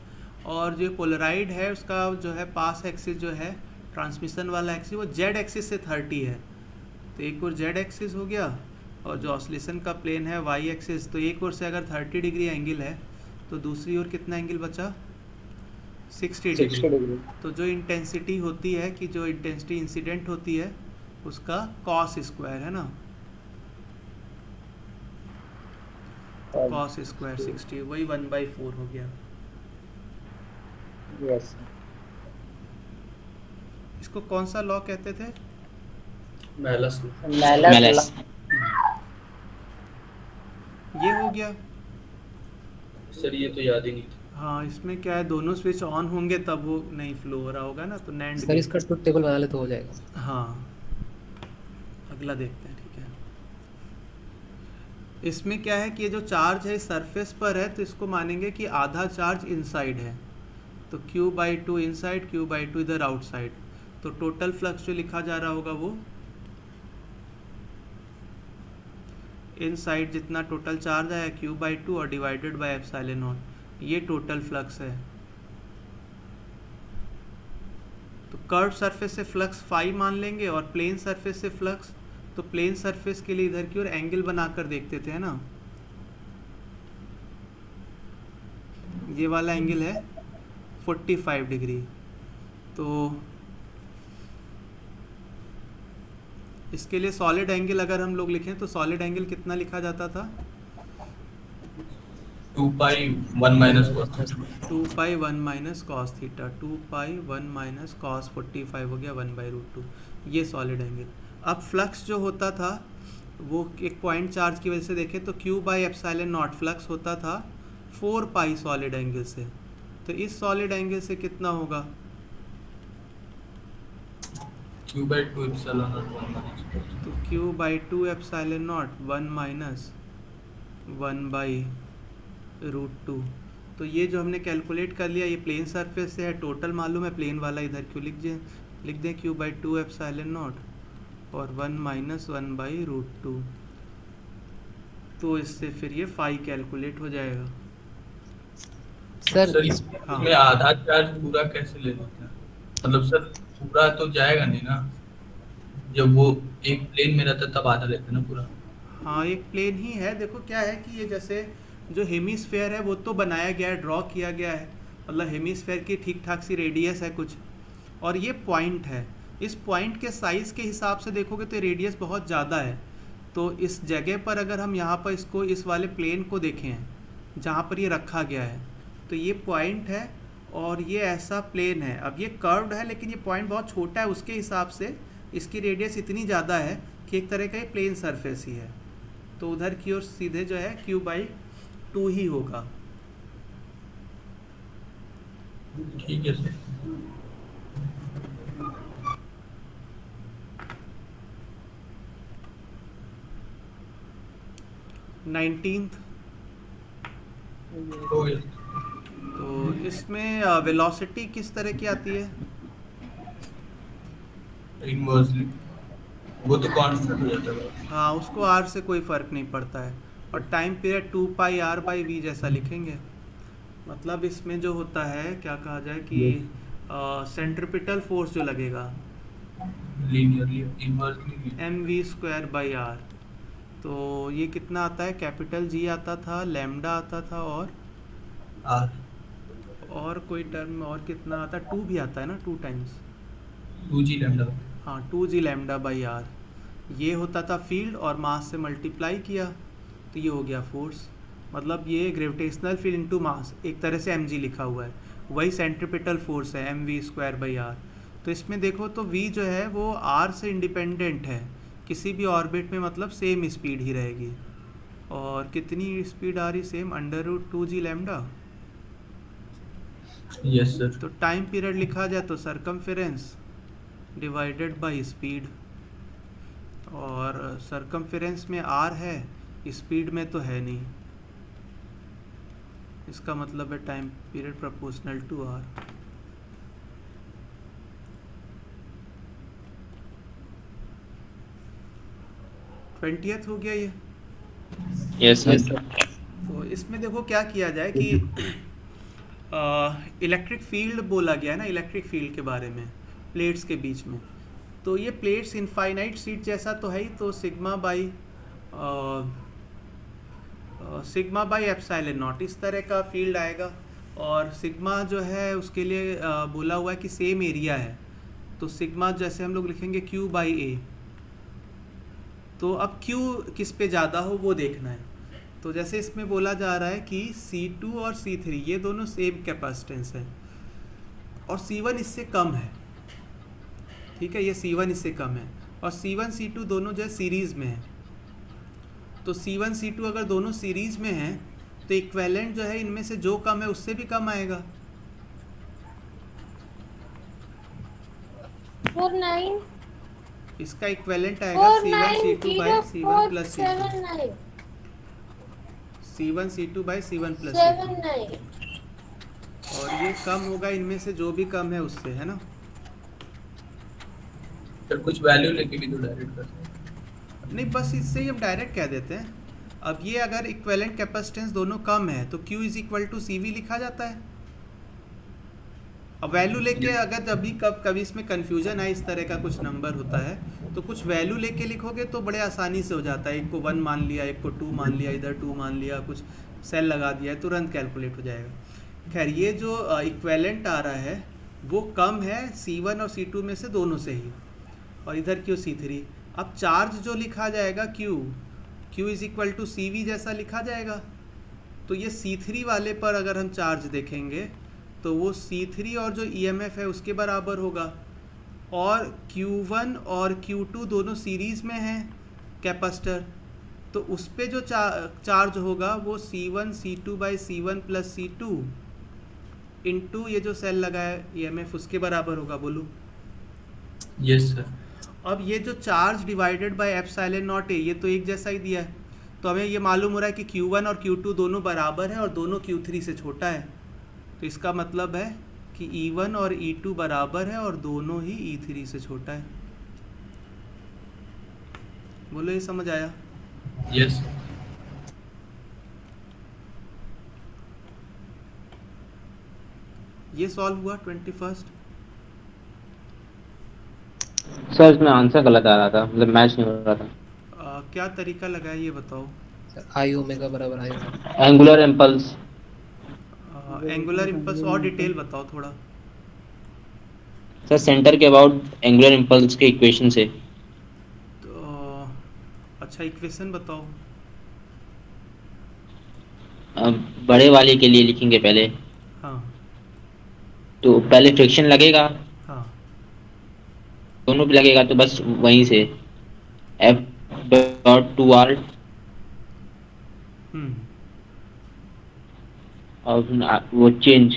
S1: और जो पोलराइड है उसका जो है पास एक्सिस जो है ट्रांसमिशन वाला एक्सिस वो जेड एक्सिस से 30 है। तो एक और जेड एक्सिस हो गया, और जो ऑसिलेशन का प्लेन है वाई एक्सिस, तो एक ओर से अगर 30 डिग्री एंगल है तो दूसरी ओर कितना एंगल बचा, 60
S6: 60
S1: डिग्री।
S6: डिग्री।
S1: तो जो इंटेंसिटी होती है कि जो इंटेंसिटी इंसिडेंट होती है उसका कॉस स्क्वायर है ना, कॉस स्क्वायर 60 वही 1/4 हो गया।
S6: यस
S1: इसको कौन सा लॉ कहते थे?
S5: Malleus
S3: malleus.
S1: ये हो गया।
S5: सर ये तो याद ही नहीं था।
S1: हाँ, इसमें क्या है, दोनों स्विच ऑन होंगे तब वो नहीं फ्लो हो रहा होगा ना, तो नैंड
S2: सर इसका ट्रुथ टेबल बना ले तो हो जाएगा।
S1: हाँ, अगला देखते हैं। ठीक है, इसमें क्या है कि ये जो चार्ज है सरफेस पर है तो इसको मानेंगे कि आधा चार्ज इनसाइड है, तो Q/2 इनसाइड, Q/2 इधर आउटसाइड। तो टोटल फ्लक्स जो लिखा जा रहा होगा वो इनसाइड जितना टोटल चार्ज आया Q/2 और डिवाइडेड बाय एप्सिलॉन नॉट, ये टोटल फ्लक्स है। तो कर्व सरफेस से फ्लक्स फाई मान लेंगे और प्लेन सरफेस से फ्लक्स, तो प्लेन सरफेस के लिए इधर की ओर एंगल बनाकर देखते थे, है ना। ये वाला एंगल है 45 डिग्री। तो इसके लिए सॉलिड एंगल अगर हम लोग लिखें तो सॉलिड एंगल कितना लिखा जाता था?
S5: 2π1 minus cos
S1: 2π1 cos theta, 2π1 cos 45 हो गया 1/√2, ये सॉलिड एंगल। अब फ्लक्स जो होता था वो एक पॉइंट चार्ज की वजह से देखें तो Q/ε0 फ्लक्स होता था 4π सॉलिड एंगल से। तो इस सॉलिड एंगल से कितना होगा?
S5: Q/2 एप्सिलॉन नॉट 1 माइनस
S1: तो Q/2 ε0 1 1/√2। तो ये जो हमने कैलकुलेट कर लिया ये प्लेन सरफेस से है, टोटल मालूम है, प्लेन वाला इधर क्यों लिख दें Q/2 ε0 और 1 - 1/√2। तो इससे फिर ये फाई कैलकुलेट हो जाएगा।
S2: सर
S5: सर
S2: इस
S1: हाँ।
S5: इसमें आधा चार्ज पूरा कैसे ले लेते हैं? मतलब सर पूरा तो जाएगा नहीं ना, जब वो एक प्लेन में रहता तब आधा लेते हैं ना पूरा।
S1: हाँ, एक प्लेन ही है। देखो क्या है कि ये जैसे जो हेमिस्फेयर है वो तो बनाया गया है, ड्रॉ किया गया है, मतलब हेमिस्फेयर की ठीक ठाक सी रेडियस है कुछ, और ये पॉइंट है। इस पॉइंट के साइज़ के हिसाब से देखोगे तो रेडियस बहुत ज़्यादा है। तो इस जगह पर अगर हम यहाँ पर इसको इस वाले प्लेन को देखें जहाँ पर ये रखा गया है, तो ये पॉइंट है और ये ऐसा प्लेन है। अब ये कर्व्ड है लेकिन ये पॉइंट बहुत छोटा है, उसके हिसाब से इसकी रेडियस इतनी ज़्यादा है कि एक तरह का ये प्लेन सरफेस ही है। तो उधर की ओर सीधे जो है Q/2 ही होगा।
S5: ठीक है सर।
S1: नाइनटीन्थ,
S5: हो गया।
S1: तो इसमें वेलोसिटी किस तरह की आती है?
S5: इनवर्सली वो तो कांस्टेंट हो जाता है।
S1: हाँ, उसको r से कोई फ़र्क नहीं पड़ता है। और टाइम पीरियड 2πr/v जैसा लिखेंगे। मतलब इसमें जो होता है क्या कहा जाए कि सेंट्रिपिटल फोर्स जो लगेगा
S5: लीनियरली इनवर्सली
S1: mv²/r। तो ये कितना आता है? कैपिटल G आता था, लैम्डा आता था,
S5: आर
S1: और कोई टर्म और कितना आता है? 2 भी आता है ना, 2 टाइम्स।
S5: 2g lambda.
S1: हाँ, 2g λ/r। ये होता था फील्ड और मास से मल्टीप्लाई किया तो ये हो गया फोर्स। मतलब ये ग्रेविटेशनल फील्ड इनटू मास, एक तरह से mg लिखा हुआ है, वही सेंट्रिपिटल फोर्स है mv²/r। तो इसमें देखो तो v जो है वो r से इंडिपेंडेंट है किसी भी ऑर्बिट में, मतलब सेम स्पीड ही रहेगी। और कितनी स्पीड आ रही? Same √2g λ।
S5: Yes sir.
S1: तो टाइम पीरियड लिखा जाए तो सरकमफेरेंस डिवाइडेड बाय स्पीड, और सरकमफेरेंस में r है, स्पीड में तो है नहीं, इसका मतलब है time period proportional to r। Twentieth हो गया ये।
S3: Yes sir.
S1: तो इसमें देखो क्या किया जाए कि इलेक्ट्रिक फील्ड बोला गया है ना, इलेक्ट्रिक फील्ड के बारे में प्लेट्स के बीच में। तो ये प्लेट्स इनफाइनाइट शीट जैसा तो है ही, तो सिग्मा बाई एप्सिलॉन नॉट इस तरह का फील्ड आएगा। और सिग्मा जो है उसके लिए बोला हुआ है कि सेम एरिया है, तो सिग्मा जैसे हम लोग लिखेंगे Q बाई ए। तो अब Q किस पे ज़्यादा हो वो देखना है। तो जैसे इसमें बोला जा रहा है कि C2 और C3 ये दोनों सेम कैपेसिटेंस है और C1 इससे कम है, ठीक है, ये C1 इससे कम है और C1 C2 दोनों जो है सीरीज़ में है। तो C1 C2 अगर दोनों सीरीज़ में हैं तो इक्विवेलेंट जो है इनमें से जो कम है उससे भी कम आएगा।
S7: 49
S1: इसका इक्विवेलेंट आएगा C1 C2 by C1 plus C2,
S7: 79
S1: C1 C2 by C1 plus C2,
S7: 79
S1: और ये कम होगा इनमें से जो भी कम है उससे, है ना।
S5: सर कुछ वैल्यू लेके भी तो डायरेक्ट कर सकते
S1: नहीं, बस इससे ही हम डायरेक्ट कह देते हैं। अब ये अगर इक्विवेलेंट कैपेसिटेंस दोनों कम है तो Q is equal to CV लिखा जाता है। अब वैल्यू लेके अगर कभी इसमें कन्फ्यूजन है, इस तरह का कुछ नंबर होता है तो कुछ वैल्यू लेके लिखोगे तो बड़े आसानी से हो जाता है। एक को 1 मान लिया, एक को 2 मान लिया, इधर 2 मान लिया, कुछ सेल लगा दिया है, तुरंत कैलकुलेट हो जाएगा। खैर ये जो इक्विवेलेंट आ रहा है वो कम है C1 और C2 में से दोनों से ही, और इधर Q C3। अब चार्ज जो लिखा जाएगा Q is equal to CV जैसा लिखा जाएगा। तो ये C3 वाले पर अगर हम चार्ज देखेंगे तो वो C3 और जो EMF है उसके बराबर होगा, और Q1 और Q2 दोनों सीरीज़ में हैं कैपेसिटर, तो उस पे जो चार्ज होगा वो C1 C2 by C1 plus C2 into ये जो सेल लगा है EMF उसके बराबर होगा। बोलो।
S5: Yes sir.
S1: अब ये जो charge divided by epsilon not a, ये तो एक जैसा ही दिया है, तो हमें ये मालूम हो रहा है कि Q1 और Q2 दोनों बराबर है और दोनों Q3 से छोटा है। तो इसका मतलब है कि E1 और E2 बराबर है और दोनों ही E3 से छोटा है। बोलो, ये समझ आया?
S5: यस।
S1: ये सॉल्व हुआ 21st।
S3: सर इसमें आंसर गलत आ रहा था, मतलब मैच नहीं हो रहा था।
S1: क्या तरीका लगा है ये बताओ।
S2: आई ओमेगा बराबर I.
S3: Angular impulse.
S1: Angular impulse और डिटेल बताओ थोड़ा।
S3: सर सेंटर के अबाउट एंगुलर इम्पल्स के इक्वेशन से।
S1: तो अच्छा, इक्वेशन बताओ।
S3: बड़े वाले के लिए लिखेंगे पहले,
S1: हाँ
S3: तो पहले फ्रिक्शन लगेगा,
S1: हाँ
S3: दोनों पे लगेगा, तो बस वहीं से F.2R और वो चेंज।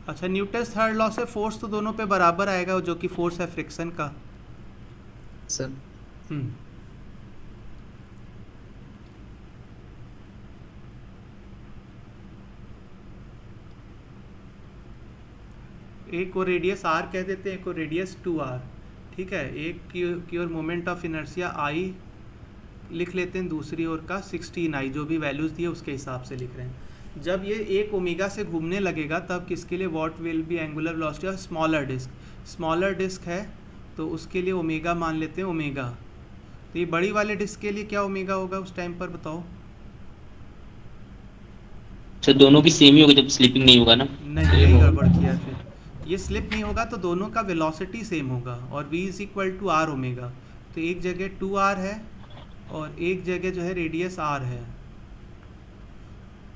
S1: अच्छा, न्यूटन्स थर्ड लॉ से फोर्स तो दोनों पे बराबर आएगा, जो कि फोर्स है फ्रिक्शन का।
S2: सर
S1: एक को रेडियस r कह देते हैं, एक को रेडियस 2r, ठीक है। एक की ओर मोमेंट ऑफ इनर्शिया I लिख लेते हैं, दूसरी ओर का 16I, जो भी वैल्यूज़ दिए उसके हिसाब से लिख रहे हैं। जब ये एक ओमेगा से घूमने लगेगा तब किसके लिए what will be angular velocity of smaller disc है, तो उसके लिए ओमेगा मान लेते हैं ओमेगा। तो ये बड़ी वाले डिस्क के लिए क्या ओमेगा होगा उस टाइम पर बताओ।
S3: सर दोनों की सेम ही होगी जब स्लिपिंग नहीं होगा ना।
S1: नहीं, यही गड़बड़ किया फिर। ये स्लिप नहीं होगा तो दोनों का वेलोसिटी सेम होगा, और v is equal to R omega. तो एक जगह 2r है और एक जगह जो है रेडियस r है।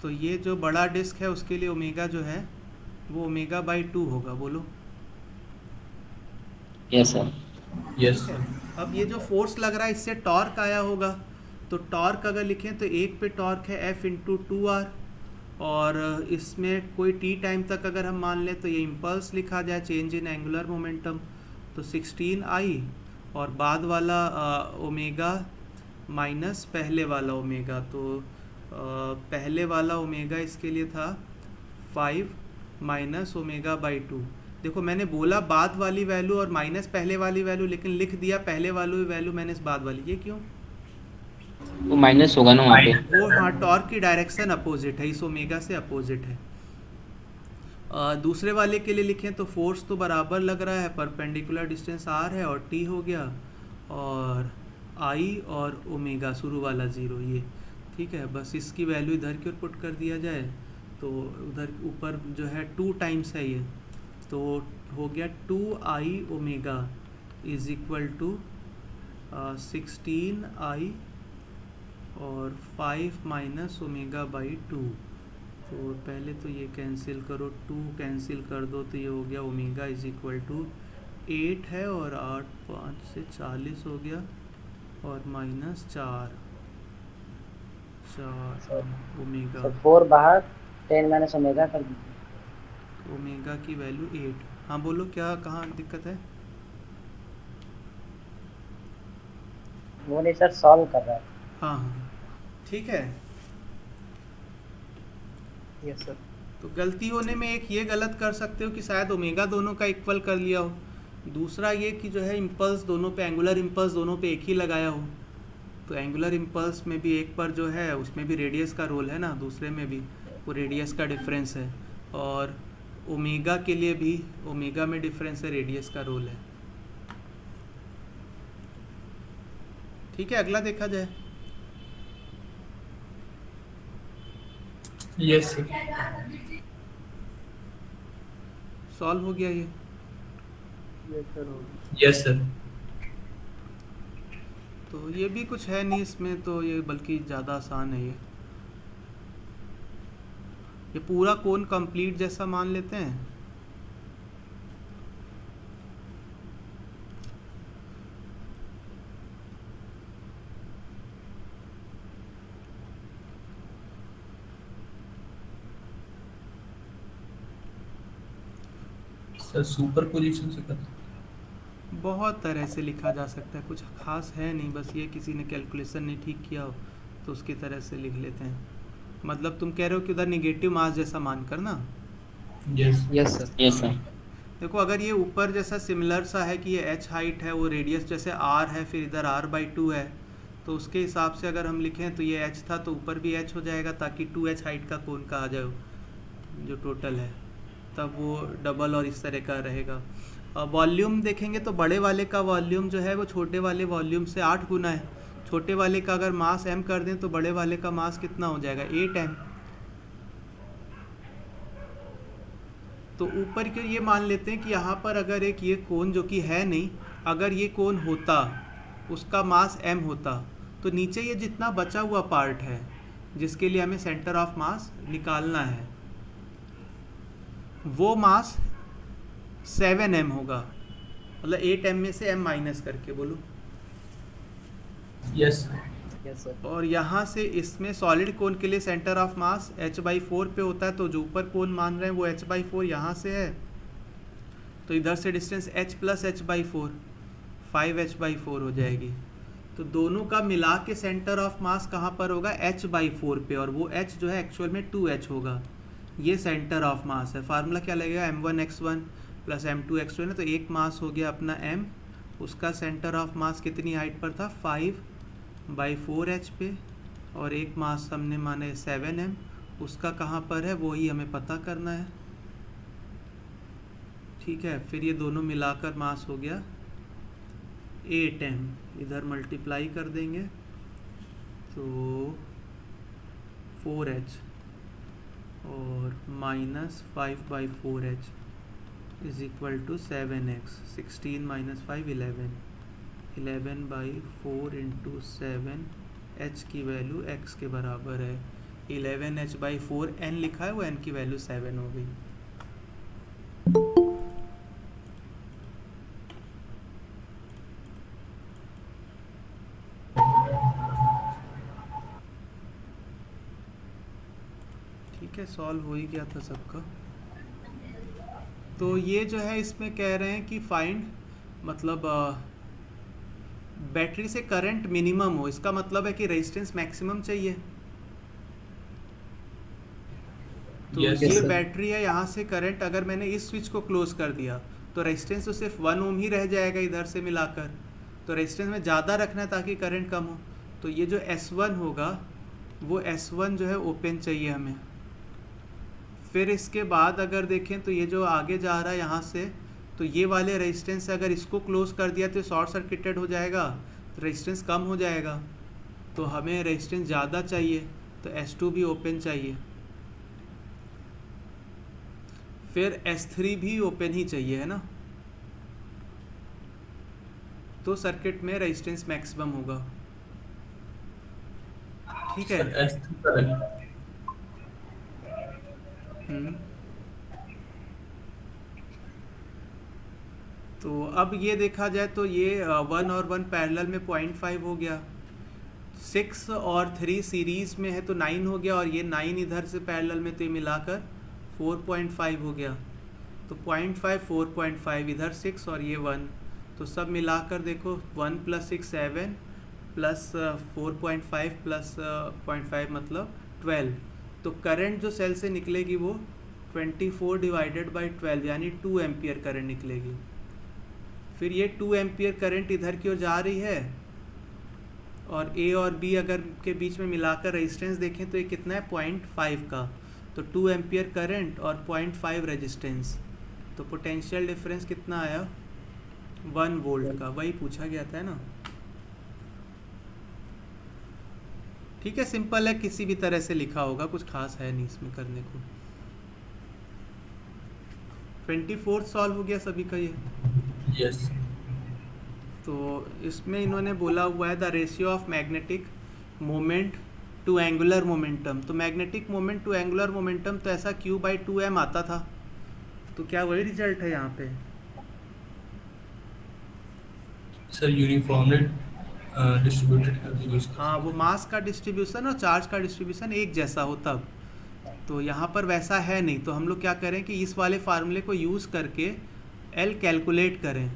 S1: तो ये जो बड़ा डिस्क है उसके लिए ओमेगा जो है वो ओमेगा बाई 2 होगा। बोलो।
S3: Yes sir.
S5: Yes sir.
S1: अब ये जो फोर्स लग रहा है इससे टॉर्क आया होगा, तो टॉर्क अगर लिखें तो एक पे टॉर्क है F इंटू 2R, और इसमें कोई t टाइम तक अगर हम मान लें तो ये इम्पल्स लिखा जाए, चेंज इन एंगुलर मोमेंटम, तो 16I और बाद वाला ओमेगा माइनस पहले वाला ओमेगा। तो पहले वाला ओमेगा इसके लिए था 5 माइनस ओमेगा बाई 2। देखो मैंने बोला बाद वाली वैल्यू और माइनस पहले वाली वैल्यू, लेकिन लिख दिया पहले वाली वैल्यू माइनस बाद वाली। ये क्यों?
S3: वो माइनस होगा ना वहाँ पे।
S1: वो हाँ, टॉर्क की डायरेक्शन अपोजिट है, इस ओमेगा से अपोजिट है। दूसरे वाले के लिए लिखें तो फोर्स तो बराबर लग रहा है, परपेंडिकुलर डिस्टेंस r है और t हो गया, और I और ओमेगा शुरू वाला 0, ये ठीक है। बस इसकी वैल्यू इधर की ओर पुट कर दिया जाए तो उधर ऊपर जो है 2 टाइम्स है ये, तो हो गया 2i omega is equal to 16i और 5 माइनस ओमेगा बाई 2। तो पहले तो ये कैंसिल करो, 2 कैंसिल कर दो तो ये हो गया ओमेगा इज इक्वल टू 8 है और 8 5 से 40 हो गया और माइनस 4 ओमेगा।
S6: तो 4 बाहर 10 माइनस ओमेगा कर दीजिए।
S1: ओमेगा की वैल्यू 8। हाँ बोलो, क्या कहाँ दिक्कत है?
S6: वो नहीं सर, सॉल्व कर रहा है।
S1: हाँ हाँ ठीक है।
S2: Yes sir.
S1: तो गलती होने में एक ये गलत कर सकते हो कि शायद ओमेगा दोनों का इक्वल कर लिया हो, दूसरा ये कि जो है इम्पल्स दोनों पे, एंगुलर इम्पल्स दोनों पे एक ही लगाया हो। तो एंगुलर इम्पल्स में भी एक पर जो है उसमें भी रेडियस का रोल है ना, दूसरे में भी वो रेडियस का डिफरेंस है, और ओमेगा के लिए भी ओमेगा में डिफरेंस है, रेडियस का रोल है। ठीक है, अगला देखा जाए।
S5: Yes sir.
S1: सॉल्व हो गया ये।
S5: Yes sir.
S1: तो ये भी कुछ है नहीं इसमें, तो ये बल्कि ज़्यादा आसान है। ये पूरा कोण कंप्लीट जैसा मान लेते हैं।
S5: सर सुपर पोजीशन से कर।
S1: बहुत तरह से लिखा जा सकता है, कुछ खास है नहीं, बस ये किसी ने कैलकुलेशन नहीं ठीक किया हो तो उसकी तरह से लिख लेते हैं। मतलब तुम कह रहे हो कि उधर निगेटिव मास जैसा मान कर ना।
S5: Yes
S2: yes sir.
S3: Yes sir.
S1: देखो अगर ये ऊपर जैसा सिमिलर सा है कि ये h हाइट है, वो रेडियस जैसे r है, फिर इधर r/2 है, तो उसके हिसाब से अगर हम लिखें तो ये h था तो ऊपर भी h हो जाएगा, ताकि 2h हाइट का कोण कहा जाए जो टोटल है, तब वो डबल और इस तरह का रहेगा। वॉल्यूम देखेंगे तो बड़े वाले का वॉल्यूम जो है वो छोटे वाले वॉल्यूम से 8 गुना है। छोटे वाले का अगर मास m कर दें तो बड़े वाले का मास कितना हो जाएगा, 8m। तो ऊपर के ये मान लेते हैं कि यहाँ पर अगर एक ये कोण जो कि है नहीं, अगर ये कोण होता उसका मास m होता, तो नीचे ये जितना बचा हुआ पार्ट है जिसके लिए हमें सेंटर ऑफ मास निकालना है, वो मास 7m होगा। मतलब 8m में से m माइनस करके बोलो।
S5: Yes
S2: yes sir.
S1: और यहाँ से इसमें सॉलिड कोन के लिए सेंटर ऑफ मास h/4 पे होता है, तो जो ऊपर कोन मान रहे हैं वो h/4 यहाँ से है, तो इधर से distance h plus h/4 5h/4 हो जाएगी। तो दोनों का मिला के सेंटर ऑफ मास कहाँ पर होगा, h/4 पे, और वो h जो है एक्चुअल में 2h होगा। ये सेंटर ऑफ मास है। फार्मूला क्या लगेगा, m1x1 प्लस m2x2 है ना, तो एक मास हो गया अपना m, उसका सेंटर ऑफ मास कितनी हाइट पर था, 5/4h पे, और एक मास हमने माने 7m, उसका कहाँ पर है वो ही हमें पता करना है। ठीक है, फिर ये दोनों मिलाकर मास हो गया 8m, इधर मल्टीप्लाई कर देंगे तो 4h और माइनस 5/4h is equal to 7x। 16 minus 5 11, 11/4 into 7, h की वैल्यू x के बराबर है 11h/4, n लिखा है वो n की वैल्यू 7 हो गई। ठीक है, सॉल्व हो ही गया था सबका। तो ये जो है इसमें कह रहे हैं कि फाइंड, मतलब बैटरी से करंट मिनिमम हो, इसका मतलब है कि रेजिस्टेंस मैक्सिमम चाहिए। तो
S5: Yes,
S1: ये
S2: sir.
S1: बैटरी है, यहाँ से करंट अगर मैंने इस स्विच को क्लोज कर दिया तो रेजिस्टेंस तो सिर्फ 1 ओम ही रह जाएगा इधर से मिलाकर, तो रेजिस्टेंस में ज़्यादा रखना है ताकि करंट कम हो। तो ये जो S1 होगा वो S1 जो है ओपन चाहिए हमें। फिर इसके बाद अगर देखें तो ये जो आगे जा रहा है यहाँ से, तो ये वाले रेजिस्टेंस से अगर इसको क्लोज कर दिया तो शॉर्ट सर्किटेड हो जाएगा, तो रेजिस्टेंस कम हो जाएगा। तो हमें रेजिस्टेंस ज़्यादा चाहिए तो S2 भी ओपन चाहिए। फिर S3 भी ओपन ही चाहिए, है ना, तो सर्किट में रेजिस्टेंस मैक्सिमम होगा। ठीक है।
S5: सर S3 का लगे।
S1: हम्म। तो अब ये देखा जाए तो ये 1 और 1 पैरेलल में 0.5 हो गया, 6 और 3 सीरीज में है तो 9 हो गया, और ये 9 इधर से पैरेलल में, तो ये मिलाकर 4.5 हो गया। तो 0.5 4.5 इधर 6 और ये 1, तो सब मिलाकर देखो 1 + 6 7 प्लस 4.5 प्लस 0.5 मतलब 12। तो करंट जो सेल से निकलेगी वो 24/12 यानी 2 एम्पियर करंट निकलेगी। फिर ये 2 एम्पियर करंट इधर की ओर जा रही है, और ए और बी अगर के बीच में मिलाकर रेजिस्टेंस देखें तो ये कितना है 0.5 का, तो 2 एम्पियर करंट और 0.5 रेजिस्टेंस, तो पोटेंशियल डिफरेंस कितना आया 1 वोल्ट का, वही पूछा गया था, है ना। ठीक है, सिंपल है, किसी भी तरह से लिखा होगा, कुछ खास है नहीं इसमें करने को। 24 सॉल्व हो गया सभी का ये।
S5: यस।
S1: तो इसमें इन्होंने बोला हुआ है the ratio of magnetic moment to angular momentum. तो magnetic moment to angular momentum तो ऐसा Q/2m आता था, तो क्या वही रिजल्ट है यहाँ पे?
S5: सर यूनिफॉर्मली डिस्ट्रीब्यूटेड करके यूज कर।
S1: हाँ, वो मास का डिस्ट्रीब्यूशन और चार्ज का डिस्ट्रीब्यूशन एक जैसा हो तब, तो यहाँ पर वैसा है नहीं, तो हम लोग क्या करें कि इस वाले फार्मूले को यूज़ करके L कैलकुलेट करें।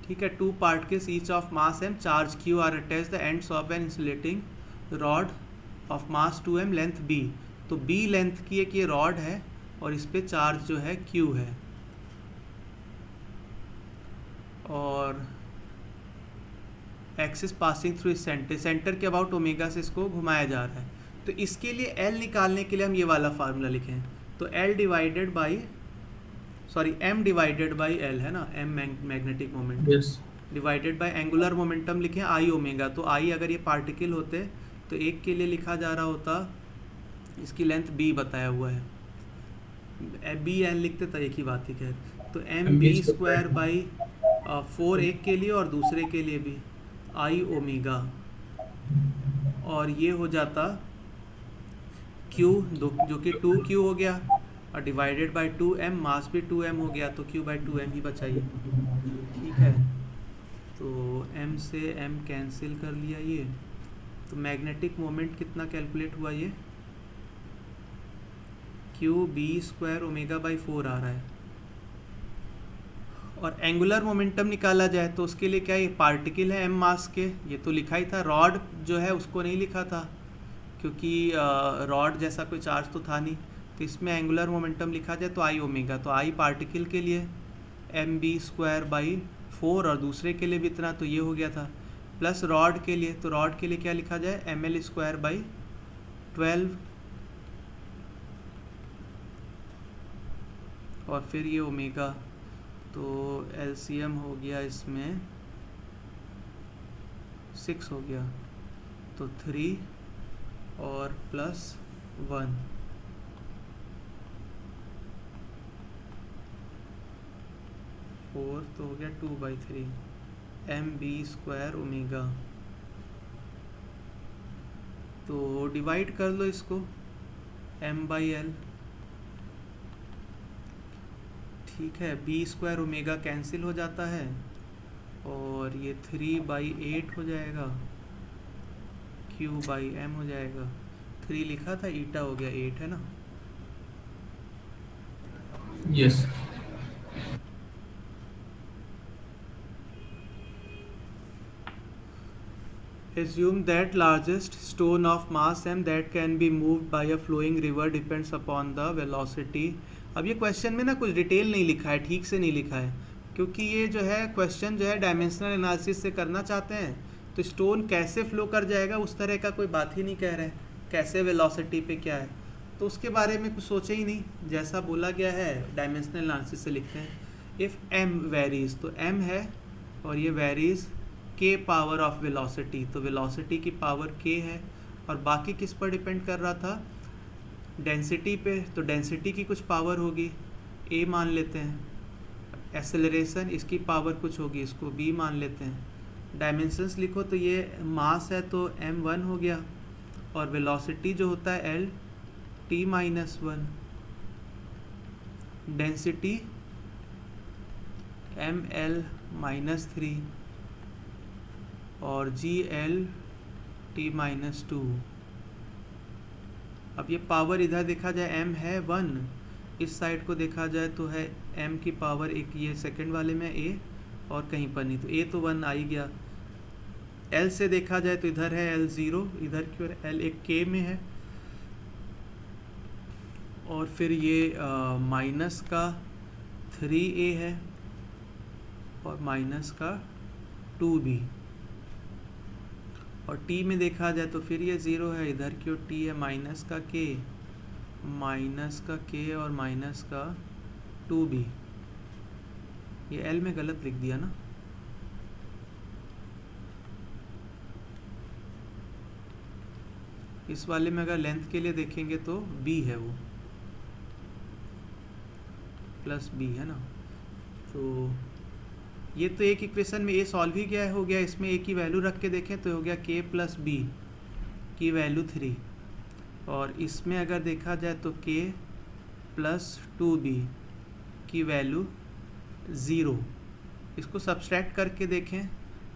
S1: ठीक है, 2 particles each of mass m, charge Q are attached the ends of an insulating rod of mass 2m, length b। तो b लेंथ की एक ये रॉड है और इस पे चार्ज जो है Q है, और axis passing through centre, centre के अबाउट ओमेगा से इसको घुमाया जा रहा है। तो इसके लिए L निकालने के लिए हम ये वाला फार्मूला लिखें, तो M डिवाइडेड बाई L है ना, M magnetic moment
S5: yes.
S1: Divided by angular momentum लिखें I ओमेगा। तो I अगर ये पार्टिकल होते तो एक के लिए लिखा जा रहा होता, इसकी लेंथ b बताया हुआ है, b n लिखते तो एक ही बात ही, खैर। तो mb² बाई 4 एक के लिए और दूसरे के लिए भी I ओमेगा, और ये हो जाता Q जो कि 2Q हो गया, और डिवाइडेड बाय 2m, मास भी 2m हो गया, तो Q/2m ही बचाइए। ठीक है, तो m से m कैंसिल कर लिया ये, तो मैग्नेटिक मोमेंट कितना कैलकुलेट हुआ ये Q/b² ω/4 आ रहा है। और एंगुलर मोमेंटम निकाला जाए तो उसके लिए क्या, ये पार्टिकल है m मास के, ये तो लिखा ही था, रॉड जो है उसको नहीं लिखा था क्योंकि रॉड जैसा कोई चार्ज तो था नहीं, तो इसमें एंगुलर मोमेंटम लिखा जाए तो I ओमेगा, तो I पार्टिकल के लिए mb²/4 और दूसरे के लिए भी इतना, तो ये हो गया था, प्लस रॉड के लिए, तो रॉड के लिए क्या लिखा जाए ml²/12, और फिर ये ओमेगा, तो LCM हो गया इसमें 6 हो गया, तो 3 और प्लस 1, तो हो गया 2/3 mb² ओमेगा। तो डिवाइड कर लो इसको m/l, ठीक है, b² ओमेगा कैंसिल हो जाता है, और ये 3/8 हो जाएगा, Q/m हो जाएगा, 3 लिखा था, ईटा हो गया 8, है ना।
S5: Yes.
S1: Assume that largest stone of mass m that can be moved by a flowing river depends upon the velocity। अब ये क्वेश्चन में ना कुछ डिटेल नहीं लिखा है, ठीक से नहीं लिखा है, क्योंकि ये जो है क्वेश्चन जो है डायमेंशनल एनालिसिस से करना चाहते हैं, तो स्टोन कैसे फ्लो कर जाएगा उस तरह का कोई बात ही नहीं कह रहे हैं, कैसे वेलोसिटी पे क्या है, तो उसके बारे में कुछ सोचे ही नहीं, जैसा बोला गया है डायमेंशनल एनालिसिस से लिखते हैं। इफ़ m वेरीज, तो m है और ये varies k power of velocity, तो वेलोसिटी की पावर k है, और बाकी किस पर डिपेंड कर रहा था, डेंसिटी पे, तो डेंसिटी की कुछ पावर होगी, ए मान लेते हैं। एक्सेलरेशन, इसकी पावर कुछ होगी, इसको बी मान लेते हैं। डायमेंशंस लिखो तो ये मास है तो m1 हो गया, और वेलोसिटी जो होता है l t-1, डेंसिटी ml-3 और gl t-2। अब ये पावर इधर देखा जाए m है 1, इस साइड को देखा जाए तो है m की पावर एक, ये सेकंड वाले में a और कहीं पर नहीं, तो a तो 1 आ ही गया। l से देखा जाए तो इधर है l 0, इधर की ओर l एक k में है, और फिर ये माइनस का 3a है और माइनस का 2b, और t में देखा जाए तो फिर ये 0 है, इधर की ओर t है माइनस का k और माइनस का 2b। ये l में गलत लिख दिया ना, इस वाले में अगर लेंथ के लिए देखेंगे तो b है, वो प्लस b है ना। तो ये तो एक इक्वेशन में a सॉल्व ही गया हो गया, इसमें a की वैल्यू रख के देखें तो हो गया k प्लस b की वैल्यू 3, और इसमें अगर देखा जाए तो k प्लस 2b की वैल्यू 0। इसको सब्सट्रैक्ट करके देखें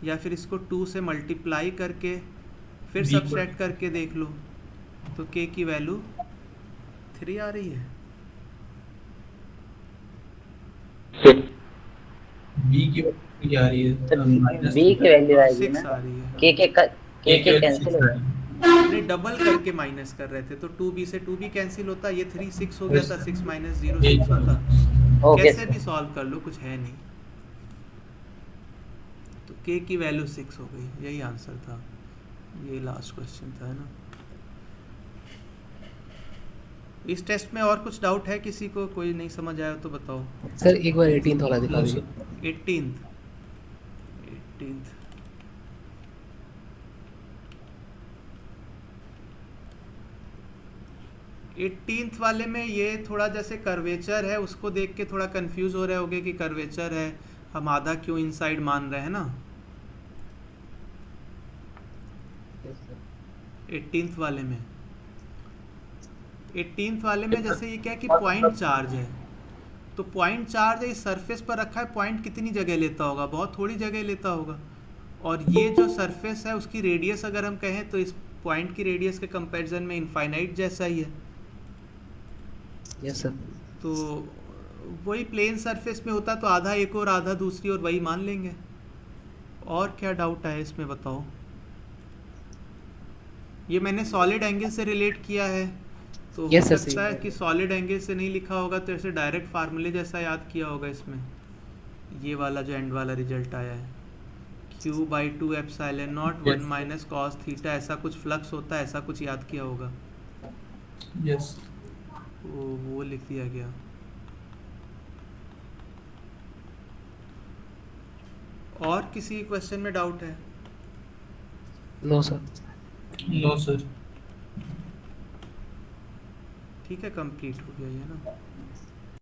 S1: या फिर इसको 2 से मल्टीप्लाई करके फिर
S5: B
S1: सब्सट्रैक्ट करके देख लो, तो k की वैल्यू 3 आ रही है।
S5: बी की वैल्यू क्या आ रही है?
S6: तो
S5: माइनस
S6: बी की वैल्यू आएगी
S1: 6
S6: ना,
S1: आ रही है।
S6: के कैंसिल हो गया।
S1: हमने डबल करके माइनस कर रहे थे तो 2b से 2b कैंसिल होता, ये 3 6 हो गया था, 6 माइनस 0 6 होता।
S6: ओके
S1: कैसे भी सॉल्व कर लो, कुछ है नहीं। तो k की वैल्यू 6 हो गई, यही आंसर था, ये लास्ट क्वेश्चन था, है ना। इस टेस्ट में और कुछ डाउट है किसी को, कोई नहीं समझ आया तो बताओ।
S2: सर एक बार 18th वाला दिखा दीजिए।
S1: 18th 18th वाले में ये थोड़ा जैसे कर्वेचर है, उसको देख के थोड़ा कंफ्यूज हो रहे होगे कि कर्वेचर है, हम आधा क्यों इनसाइड मान रहे हैं ना। 18th वाले में 18th वाले में जैसे ये क्या है कि पॉइंट चार्ज है, तो पॉइंट चार्ज है, इस सरफेस पर रखा है, पॉइंट कितनी जगह लेता होगा, बहुत थोड़ी जगह लेता होगा। और ये जो सरफेस है उसकी रेडियस अगर हम कहें तो इस पॉइंट की रेडियस के कंपैरिजन में इनफाइनाइट जैसा ही है।
S2: Yes sir.
S1: तो वही प्लेन सरफेस में होता तो आधा एक और आधा दूसरी और वही मान लेंगे। और क्या डाउट है इसमें बताओ। ये मैंने सॉलिड एंगल से रिलेट किया है, तो हो
S2: Yes, sir,
S1: सकता है कि सॉलिड एंगल से नहीं लिखा होगा तो ऐसे डायरेक्ट फार्मूले जैसा याद किया होगा इसमें। ये वाला जो एंड वाला रिजल्ट आया है q/2 epsilon not 1 minus cos theta, ऐसा कुछ फ्लक्स होता है, ऐसा कुछ याद किया होगा।
S5: यस
S1: वो लिख दिया गया। और किसी क्वेश्चन में डाउट है?
S2: No sir.
S5: No sir.
S1: ठीक है, कंप्लीट हो गया ये ना।